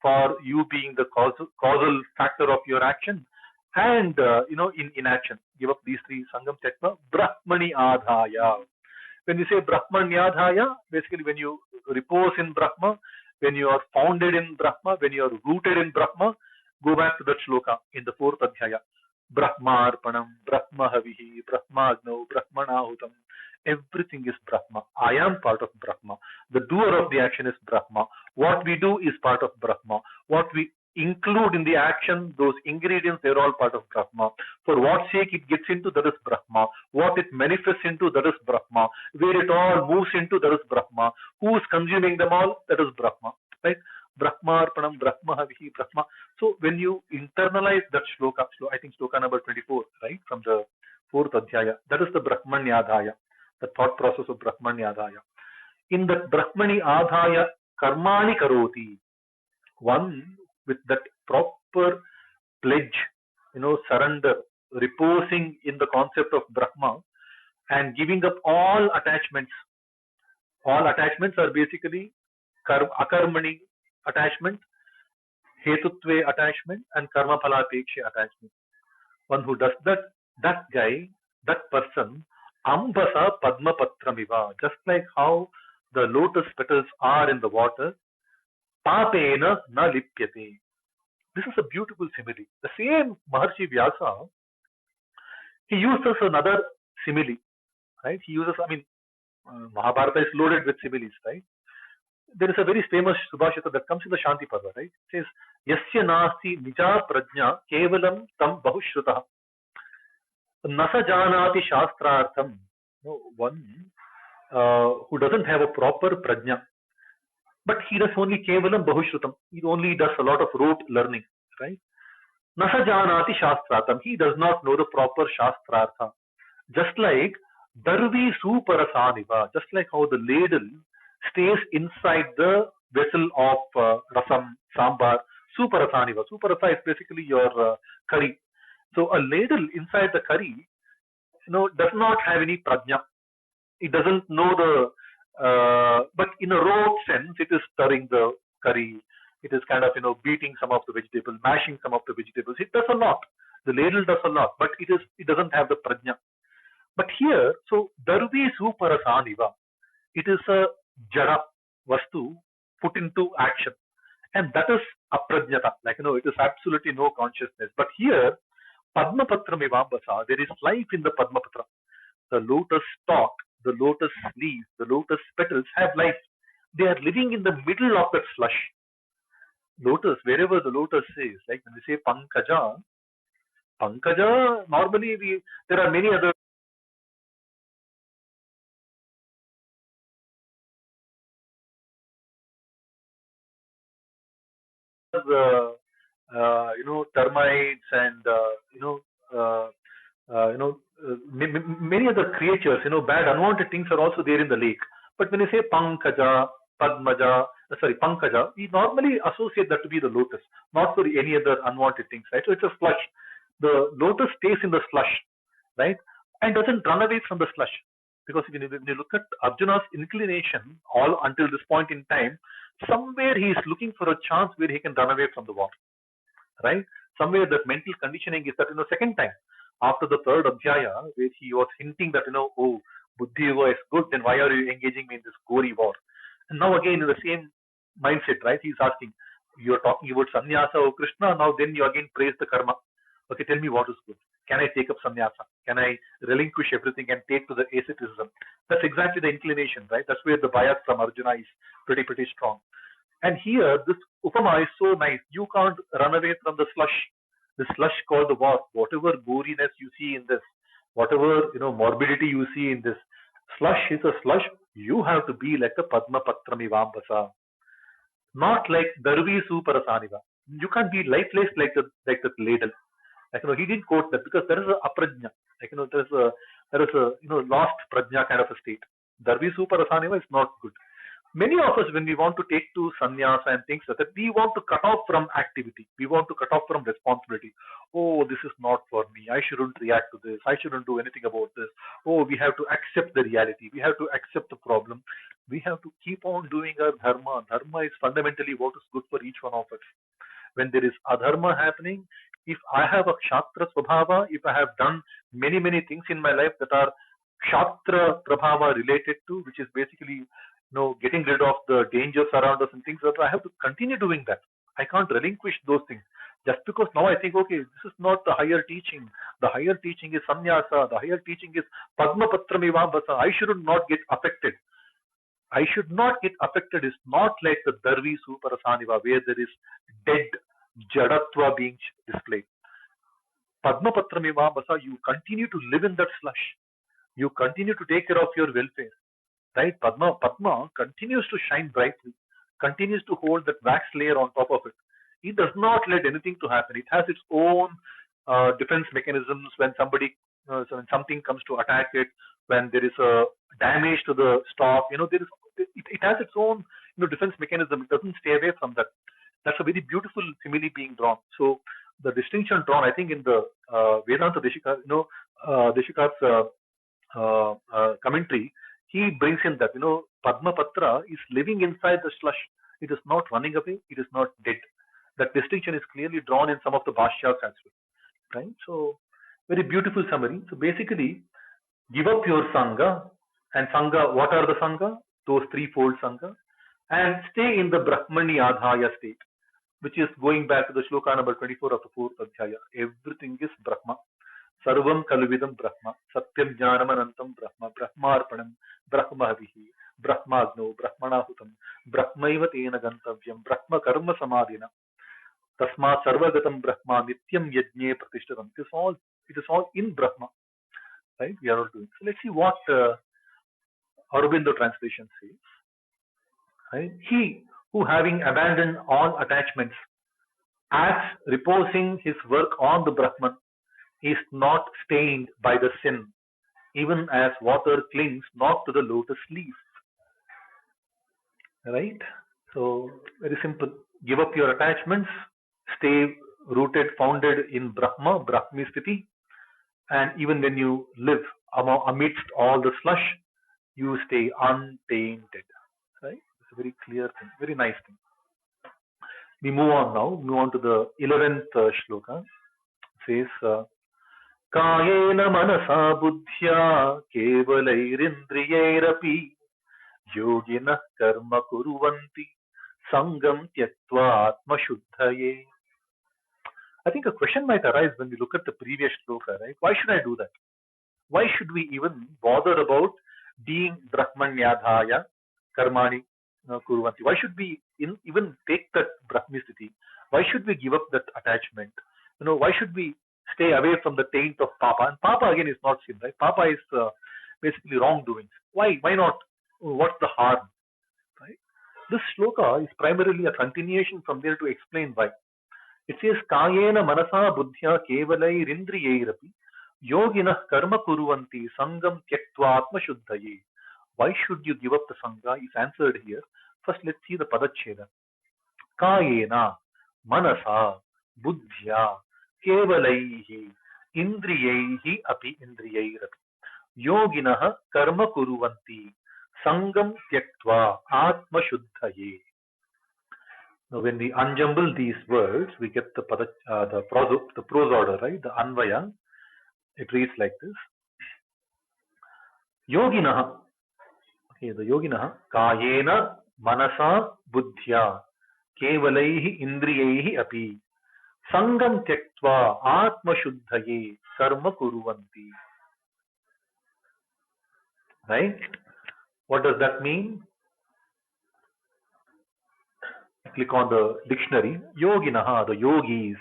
for you being the causal factor of your action, and in inaction. Give up these three sangam tyaktva. Brahmani adhaya. When we say Brahmani adhaya, basically when you repose in Brahma, when you are founded in Brahma, when you are rooted in Brahma, go back to that shloka in the fourth adhyaya. Brahmarpanam, Brahmahavihi, Brahmagno, Brahmanahutam. Everything is Brahma. I am part of Brahma. The doer of the action is Brahma. What we do is part of Brahma. What we include in the action, those ingredients, they're all part of Brahma. For what sake it gets into, that is Brahma. What it manifests into, that is Brahma. Where it all moves into, that is Brahma. Who is consuming them all, that is Brahma. Right? Brahmarpanam, Brahmahavihi, Brahma. So when you internalize that shloka, I think shloka number 24, right, from the fourth adhyaya, that is the Brahmani adhaya, the thought process of Brahmani adhaya. In the Brahmani adhaya, karmani karoti, one with that proper pledge, surrender, reposing in the concept of Brahma and giving up all attachments. All attachments are basically akarmani attachment, hetutve attachment, and karma phala apeksha attachment. One who does that guy, that person, ambasa padma patramiva, just like how the lotus petals are in the water, papena na lipyate. This is a beautiful simile. The same Maharshi Vyasa, he uses another simile, right? He uses, Mahabharata is loaded with similes, right? There is a very famous Subhashita that comes in the Shanti Parva, right? It says, Yasya nasti nija prajna kevalam tam bahushrutah nasa janati shastrartham. One who doesn't have a proper prajna, but he does only kevalam bahushrutam. He only does a lot of rote learning, right? Nasa janati shastrartham. He does not know the proper shastrartha. Just like darvi suparasaniva, just like how the ladle stays inside the vessel of rasam, sambar, suparasaniva. Suparasa is basically your curry. So a ladle inside the curry, does not have any prajna. It doesn't know but in a rote sense, it is stirring the curry. It is kind of, beating some of the vegetables, mashing some of the vegetables. It does a lot. The ladle does a lot, but it doesn't have the prajna. But here, so darvi suparasaniva, it is a jada vastu put into action, and that is aprajnata. It is absolutely no consciousness. But here, padmapatra mivambasa, there is life in the padmapatra. The lotus stalk, the lotus leaves, the lotus petals have life. They are living in the middle of that slush. Lotus, wherever the lotus is, like when we say pankaja, normally there are many other termites and many other creatures, bad unwanted things are also there in the lake. But when you say pankaja, pankaja, we normally associate that to be the lotus, not for any other unwanted things, right? So it's a slush. The lotus stays in the slush, right, and doesn't run away from the slush. Because when you look at Arjuna's inclination, all until this point in time, somewhere he is looking for a chance where he can run away from the war, right? Somewhere that mental conditioning is that, second time, after the third adhyaya, where he was hinting that, oh, Buddhi Yoga is good, then why are you engaging me in this gory war? And now again in the same mindset, right? He's asking, you're talking about sannyasa, oh Krishna, now then you again praise the karma. Okay, tell me what is good. Can I take up sannyasa? Can I relinquish everything and take to the asceticism? That's exactly the inclination, right? That's where the bias from Arjuna is pretty strong. And here, this upama is so nice. You can't run away from the slush. The slush called the war. Whatever goriness you see in this, whatever morbidity you see in this, slush is a slush. You have to be like a Padma Patramivambasa, not like Darvi Suparasaniva. You can't be lifeless like the ladle. He didn't quote that because there is a aprajna. There is a lost prajna kind of a state. Darvi Suparasaniva is not good. Many of us, when we want to take to sannyasa and things like that, we want to cut off from activity. We want to cut off from responsibility. Oh, this is not for me. I shouldn't react to this. I shouldn't do anything about this. Oh, we have to accept the reality. We have to accept the problem. We have to keep on doing our dharma. Dharma is fundamentally what is good for each one of us. When there is adharma happening, if I have a kshatra svabhava, if I have done many things in my life that are kshatra prabhava related to, which is basically getting rid of the dangers around us and things like that, I have to continue doing that. I can't relinquish those things. Just because now I think, okay, this is not the higher teaching. The higher teaching is sannyasa. The higher teaching is padmapatramivambasa. I should not get affected. I should not get affected is not like the Darvi Suparasaniva, where there is dead jadatva being displayed. Padmapatramivambasa, you continue to live in that slush. You continue to take care of your welfare. Right? Padma continues to shine brightly, continues to hold that wax layer on top of it. It does not let anything to happen. It has its own defense mechanisms when when something comes to attack it, when there is a damage to the stock. It has its own defense mechanism. It doesn't stay away from that. That's a very beautiful simile being drawn. So the distinction drawn, I think, in the Vedanta Deshika, Deshika's commentary, he brings in that Padmapatra is living inside the slush. It is not running away. It is not dead. That distinction is clearly drawn in some of the bhashyas as well. Right? So very beautiful summary. So basically, give up your sangha. And sangha, what are the sangha? Those threefold sangha. And stay in the Brahmani Adhaya state. which is going back to the shloka number 24 of the 4th Adhyaya. Everything is Brahma. Sarvam Kalvidam Brahma. Satyam Jnanam Anantam Brahma. Brahmarpanam. Brahmavihi. Brahmagno. Brahmanahutam. Brahmaiva Tena Gantavyam. Brahma Karma Samadhina. Tasmat Sarvagatam Brahma. Nityam Yajne Pratishtatam. It is all in Brahma. Right? We are all doing. So let's see what Aurobindo translation says. Right? He who having abandoned all attachments acts reposing his work on the Brahman is not stained by the sin, even as water clings not to the lotus leaf. Right? So very simple. Give up your attachments, stay rooted, founded in Brahma, Brahmisthiti, and even when you live amidst all the slush, you stay untainted. Right? It's a very clear thing, very nice thing. We move on now. Move on to the 11th shloka. It says, Kayena manasa buddhya kevalairindrayairapi yogina karma kuruvanti sangam tyaktva atma shuddhaye. I think a question might arise when we look at the previous shloka, right? Why should I do that? Why should we even bother about being brahmanyadhaya karmani kuruvanti? Why should we even take that brahmisthiti? Why should we give up that attachment? Why should we stay away from the taint of papa? And papa again is not sin, right? Papa is basically wrongdoings. Why not? What's the harm? Right? This shloka is primarily a continuation from there to explain why. It says, Kayena manasa buddhya kevalairindrayairapi yoginah karma kuruvanti sangam tyaktva atma shuddhaye. Why should you give up the sangha? Is answered here. First, let's see the padacheda. Kayena manasa buddhya kevalaihi indriyaihi api indriyairapi yoginah karma kuruvanti sangam tyaktva atma shuddhaye. Now, when we unjumble these words, we get the prose order, right? The anvaya. It reads like this: Yoginaha. Okay, the Yoginaha. Kayena manasa buddhya kevalaihi indriyaihi api sangam tyaktva atma shuddhaye karma kuruvanti. Right? What does that mean? Click on the dictionary. Yoginaha, the yogis.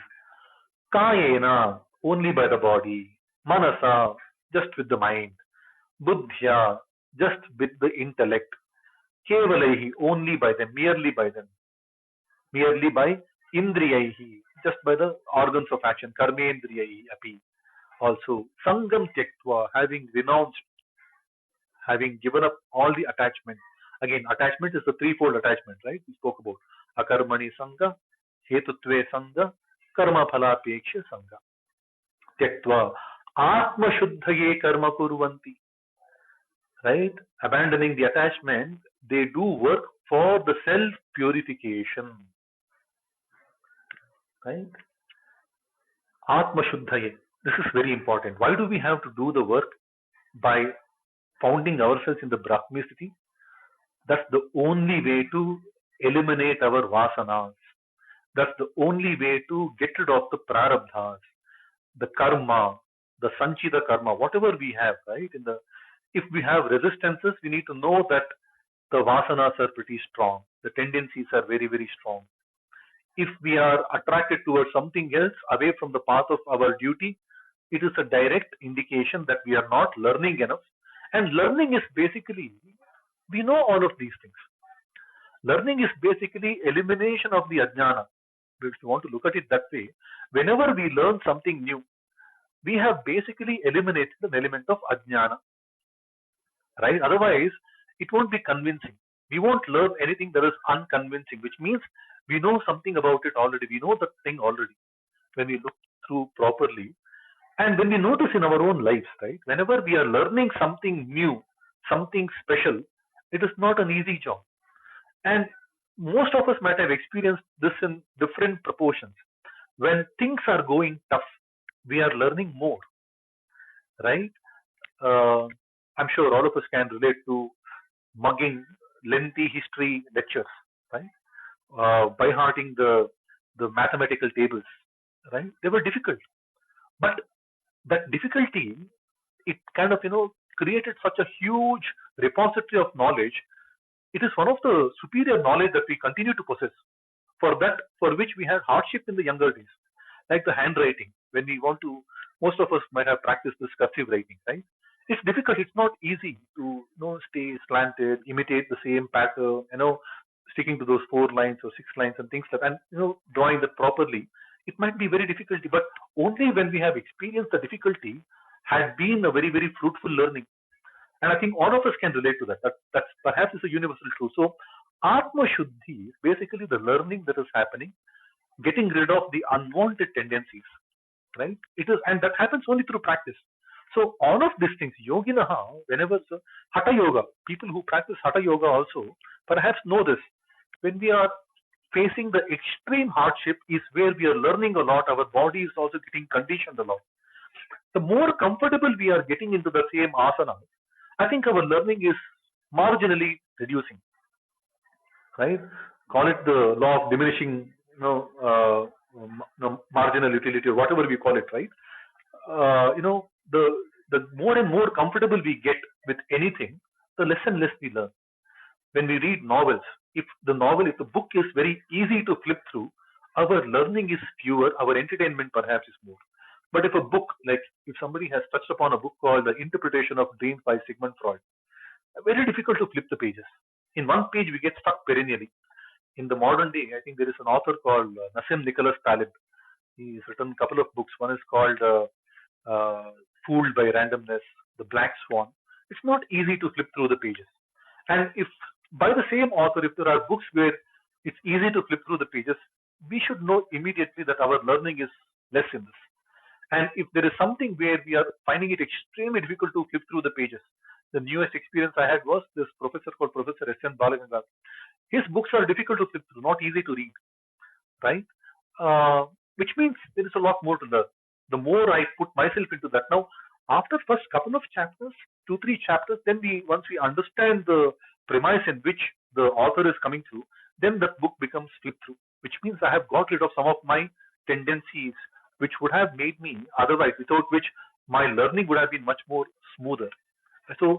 Kayena, only by the body. Manasa, just with the mind. Buddhya, just with the intellect. Kevalaihi, only by them, merely by them. Merely by indriyaihi, just by the organs of action. Karmendriyaihi api. Also, sangam tyaktva, having renounced, having given up all the attachment. Again, attachment is the threefold attachment, right? We spoke about akarmani sangha, hetutve sangha, karma phalapeksha sangha. Tyaktva atma shuddhaye karma kuruvanti. Right? Abandoning the attachment, they do work for the self-purification. Right? Atma shuddhaye. This is very important. Why do we have to do the work by founding ourselves in the Brahmisthiti? That's the only way to eliminate our vasanas. That's the only way to get rid of the prarabdhas, the karma, the sanchita karma, whatever we have, right? If we have resistances, we need to know that the vasanas are pretty strong. The tendencies are very, very strong. If we are attracted towards something else away from the path of our duty, it is a direct indication that we are not learning enough. And learning is basically, we know all of these things. Learning is basically elimination of the ajnana. If you want to look at it that way, whenever we learn something new, we have basically eliminated an element of ajnana. Right? Otherwise, it won't be convincing. We won't learn anything that is unconvincing, which means we know something about it already. We know the thing already when we look through properly. And when we notice in our own lives, right, whenever we are learning something new, something special, it is not an easy job. And most of us might have experienced this in different proportions. When things are going tough, we are learning more, right? I'm sure all of us can relate to mugging lengthy history lectures, right? By hearting the the mathematical tables, right? They were difficult, but that difficulty, it kind of created such a huge repository of knowledge. It is one of the superior knowledge that we continue to possess. For which we had hardship in the younger days, like the handwriting. When we want to, most of us might have practiced this cursive writing, right? It's difficult. It's not easy to stay slanted, imitate the same pattern, sticking to those 4 lines or 6 lines and things like that, and drawing that properly. It might be very difficult, but only when we have experienced the difficulty had been a very very fruitful learning. And I think all of us can relate to that. That's perhaps is a universal truth. So Atma Shuddhi is basically the learning that is happening, getting rid of the unwanted tendencies, right? It is, and that happens only through practice. So all of these things, yoginaha, whenever hatha yoga, people who practice hatha yoga also perhaps know this. When we are facing the extreme hardship is where we are learning a lot. Our body is also getting conditioned a lot. The more comfortable we are getting into the same asana, I think our learning is marginally reducing, right? Call it the law of diminishing, marginal utility or whatever we call it, right? The more and more comfortable we get with anything, the less and less we learn. When we read novels, if the book is very easy to flip through, our learning is fewer, our entertainment perhaps is more. But if a book, like if somebody has touched upon a book called The Interpretation of Dreams by Sigmund Freud, very difficult to flip the pages. In one page, we get stuck perennially. In the modern day, I think there is an author called Nassim Nicholas Taleb. He's written a couple of books. One is called Fooled by Randomness, The Black Swan. It's not easy to flip through the pages. And if by the same author, if there are books where it's easy to flip through the pages, we should know immediately that our learning is less in this. And if there is something where we are finding it extremely difficult to flip through the pages, the newest experience I had was this professor called Professor S.N. Balagangar. His books are difficult to flip through, not easy to read, right? Which means there is a lot more to learn. The more I put myself into that. Now, after first couple of chapters, 2-3 chapters, then once we understand the premise in which the author is coming through, then that book becomes flip through, which means I have got rid of some of my tendencies which would have made me otherwise, without which my learning would have been much more smoother. So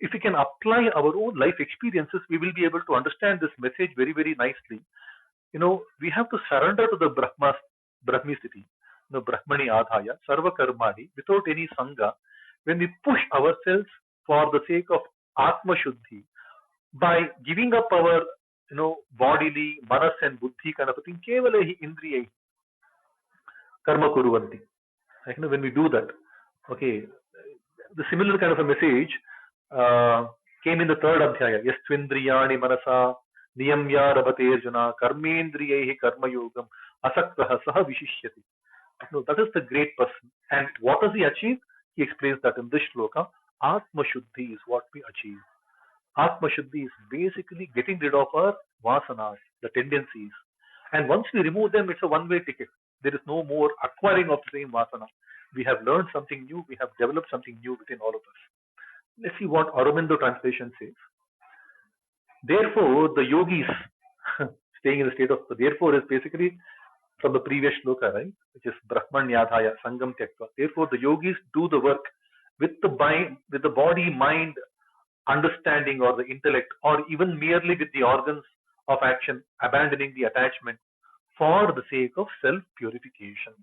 if we can apply our own life experiences, we will be able to understand this message very, very nicely. We have to surrender to the Brahmicity, Brahmani Adhaya, Sarva Karmani, without any Sangha. When we push ourselves for the sake of Atma Shuddhi, by giving up our, bodily, manas and buddhi kind of a thing, kevalahi indriyai, karma kuruvanti. When we do that, okay, the similar kind of a message came in the third adhyaya. Yastvindriyani manasa niyamya rabate Arjuna karmendriyaihi karma yogam asaktaha saha vishishyati. No, that is the great person. And what does he achieve? He explains that in this shloka. Atma Shuddhi is what we achieve. Atma Shuddhi is basically getting rid of our vasanas, the tendencies. And once we remove them, it's a one-way ticket. There is no more acquiring of the same vasana. We have learned something new. We have developed something new within all of us. Let's see what Aurobindo translation says. Therefore, the yogis, staying in the state of, therefore is basically from the previous shloka, right? Which is Brahmanyadhaya, Sangam Tyaktva. Therefore, the yogis do the work with the body, mind, understanding, or the intellect, or even merely with the organs of action, abandoning the attachment for the sake of self-purification.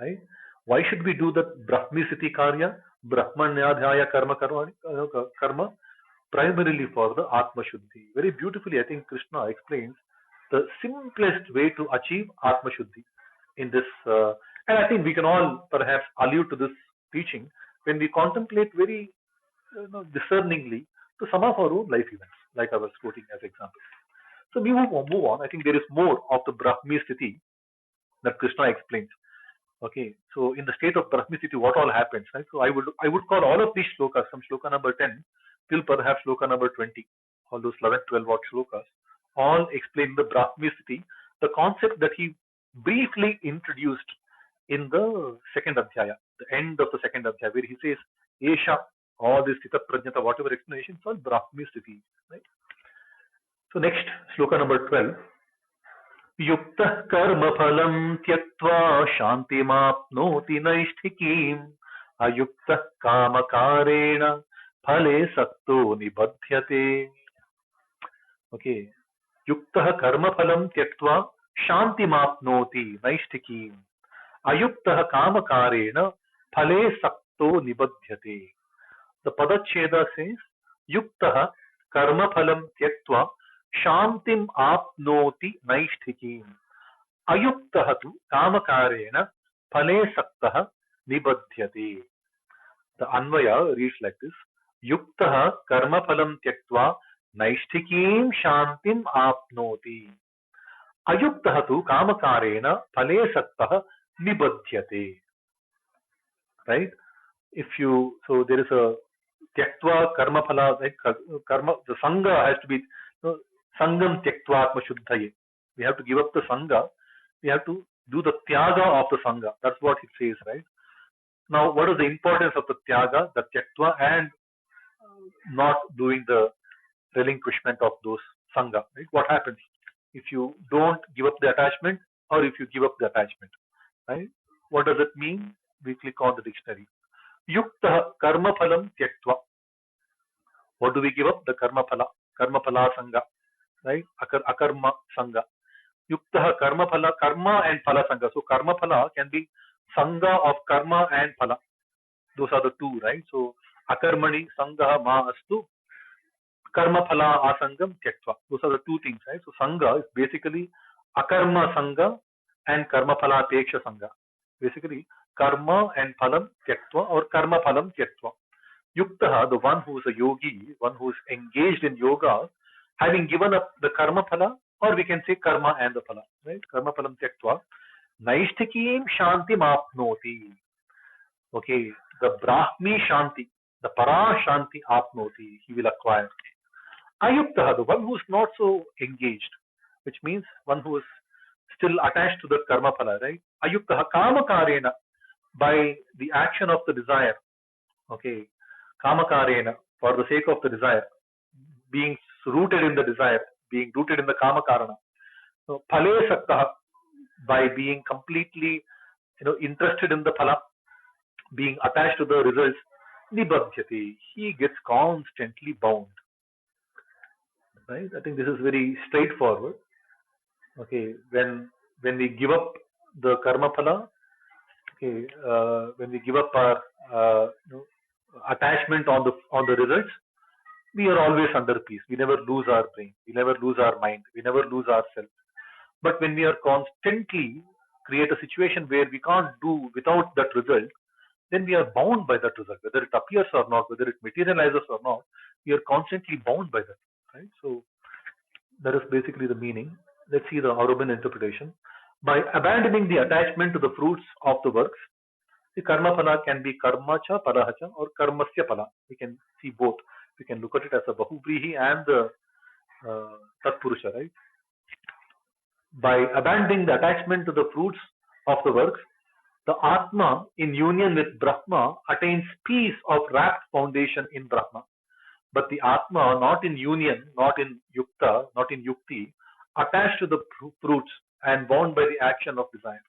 Right? Why should we do that Brahmicity Karya, Brahmanyadhyaya karma, primarily for the Atma Shuddhi. Very beautifully, I think Krishna explains the simplest way to achieve Atma Shuddhi in this. And I think we can all perhaps allude to this teaching when we contemplate very discerningly to some of our own life events, like I was quoting as examples. So we move on. I think there is more of the Brahmicity that Krishna explains. Okay, so in the state of Brahmicity, what all happens? Right? So I would call all of these shlokas, from shloka number 10 till perhaps shloka number 20, all those 11, 12 odd shlokas, all explain the Brahmicity, the concept that he briefly introduced in the second adhyaya, the end of the second adhyaya, where he says, Esha, all this Stita Prajnata, whatever explanation, it's all Brahmicity. Right? So next, shloka number 12. युक्तः कर्मफलं त्यक्त्वा शान्तिमाप्नोति नैष्ठिकीम् अयुक्तः कामकारेण फले सक्तो निबध्यते. Okay. युक्तः कर्मफलं त्यक्त्वा शान्तिमाप्नोति नैष्ठिकीम् अयुक्तः कामकारेण फले सक्तो निबध्यते. The Padacheda says, Yuktah karmaphalam tyaktva shantim apnoti naishtikim. Ayuktah tu kamakarena phale saktah nibadhyate. The Anvaya reads like this. Yuktah karmaphalam tyaktva naishtikim shantim apnoti. Ayuktah tu kamakarena phale saktah nibadhyate. Right? If you, so there is a tyaktva karma phala, like karma, the sangha has to be, sangam tyaktva atma shuddhaye. We have to give up the sangha. We have to do the tyaga of the sangha. That's what it says, right? Now, what is the importance of the tyaga, the tyaktva, and not doing the relinquishment of those sangha, right? What happens if you don't give up the attachment or if you give up the attachment, right? What does it mean? We click on the dictionary. Yukta karma phalam tyaktva. What do we give up? The karma phala sangha, right? Akarma sangha. Yukta karma phala, karma and phala sangha. So karma phala can be sangha of karma and phala. Those are the two, right? So akarmani sangha ma astu, karma phala asangam tyaktva. Those are the two things, right? So sangha is basically akarma sangha and karma phala teksha sangha. Basically karma and phalam tyaktva or karma phalam tyaktva. Yuktaha, the one who is a yogi, one who is engaged in yoga, having given up the karma phala, or we can say karma and the phala, right? Karma phalam tyaktva, naishtikim shanti apnoti. Okay, the brahmi shanti, the para shanti apnoti, he will acquire. Ayuktaha, the one who is not so engaged, which means one who is still attached to the karma phala, right? Ayuktaha kama karena, by the action of the desire. Okay, kamakarena, for the sake of the desire, being rooted in the desire, being rooted in the kama karana. So phale sakta, by being completely interested in the phala, being attached to the results, nibadhyati, he gets constantly bound. Right? I think this is very straightforward. Okay, when we give up the karma phala, okay, when we give up our attachment on the results, we are always under peace. We never lose our brain. We never lose our mind. We never lose ourselves. But when we are constantly create a situation where we can't do without that result, then we are bound by that result. Whether it appears or not, whether it materializes or not, we are constantly bound by that. Right? So that is basically the meaning. Let's see the Aurobind interpretation. By abandoning the attachment to the fruits of the works, the karma phala can be karma cha palaha cha or karmasya phala. We can see both. We can look at it as a bahuvrihi and the tatpurusha, right? By abandoning the attachment to the fruits of the works, the Atma in union with Brahma attains peace of wrapped foundation in Brahma. But the Atma not in union, not in yukta, not in yukti, attached to the fruits and bound by the action of desire.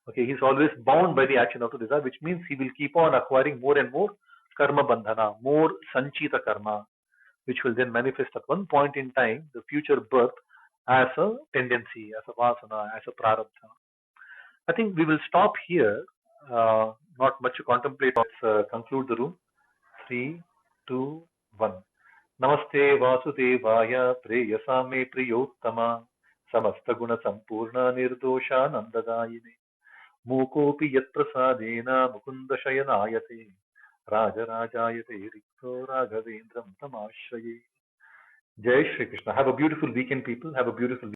Okay, he's always bound by the action of the desire, which means he will keep on acquiring more and more karma bandhana, more sanchita karma, which will then manifest at one point in time, the future birth, as a tendency, as a vasana, as a prarabdha. I think we will stop here. Not much to contemplate. Let's conclude the room. 3, 2, 1. Namaste Vasudevaya Preyasame Priyottama Samasta Guna Sampurna Nirdosha Nandadayine Mukopi Yat Prasadena Mukunda Shayanayate Raja Rajayate Rikto Raghavendram Tamashraye. Jai Shri Krishna. Have a beautiful weekend, people. Have a beautiful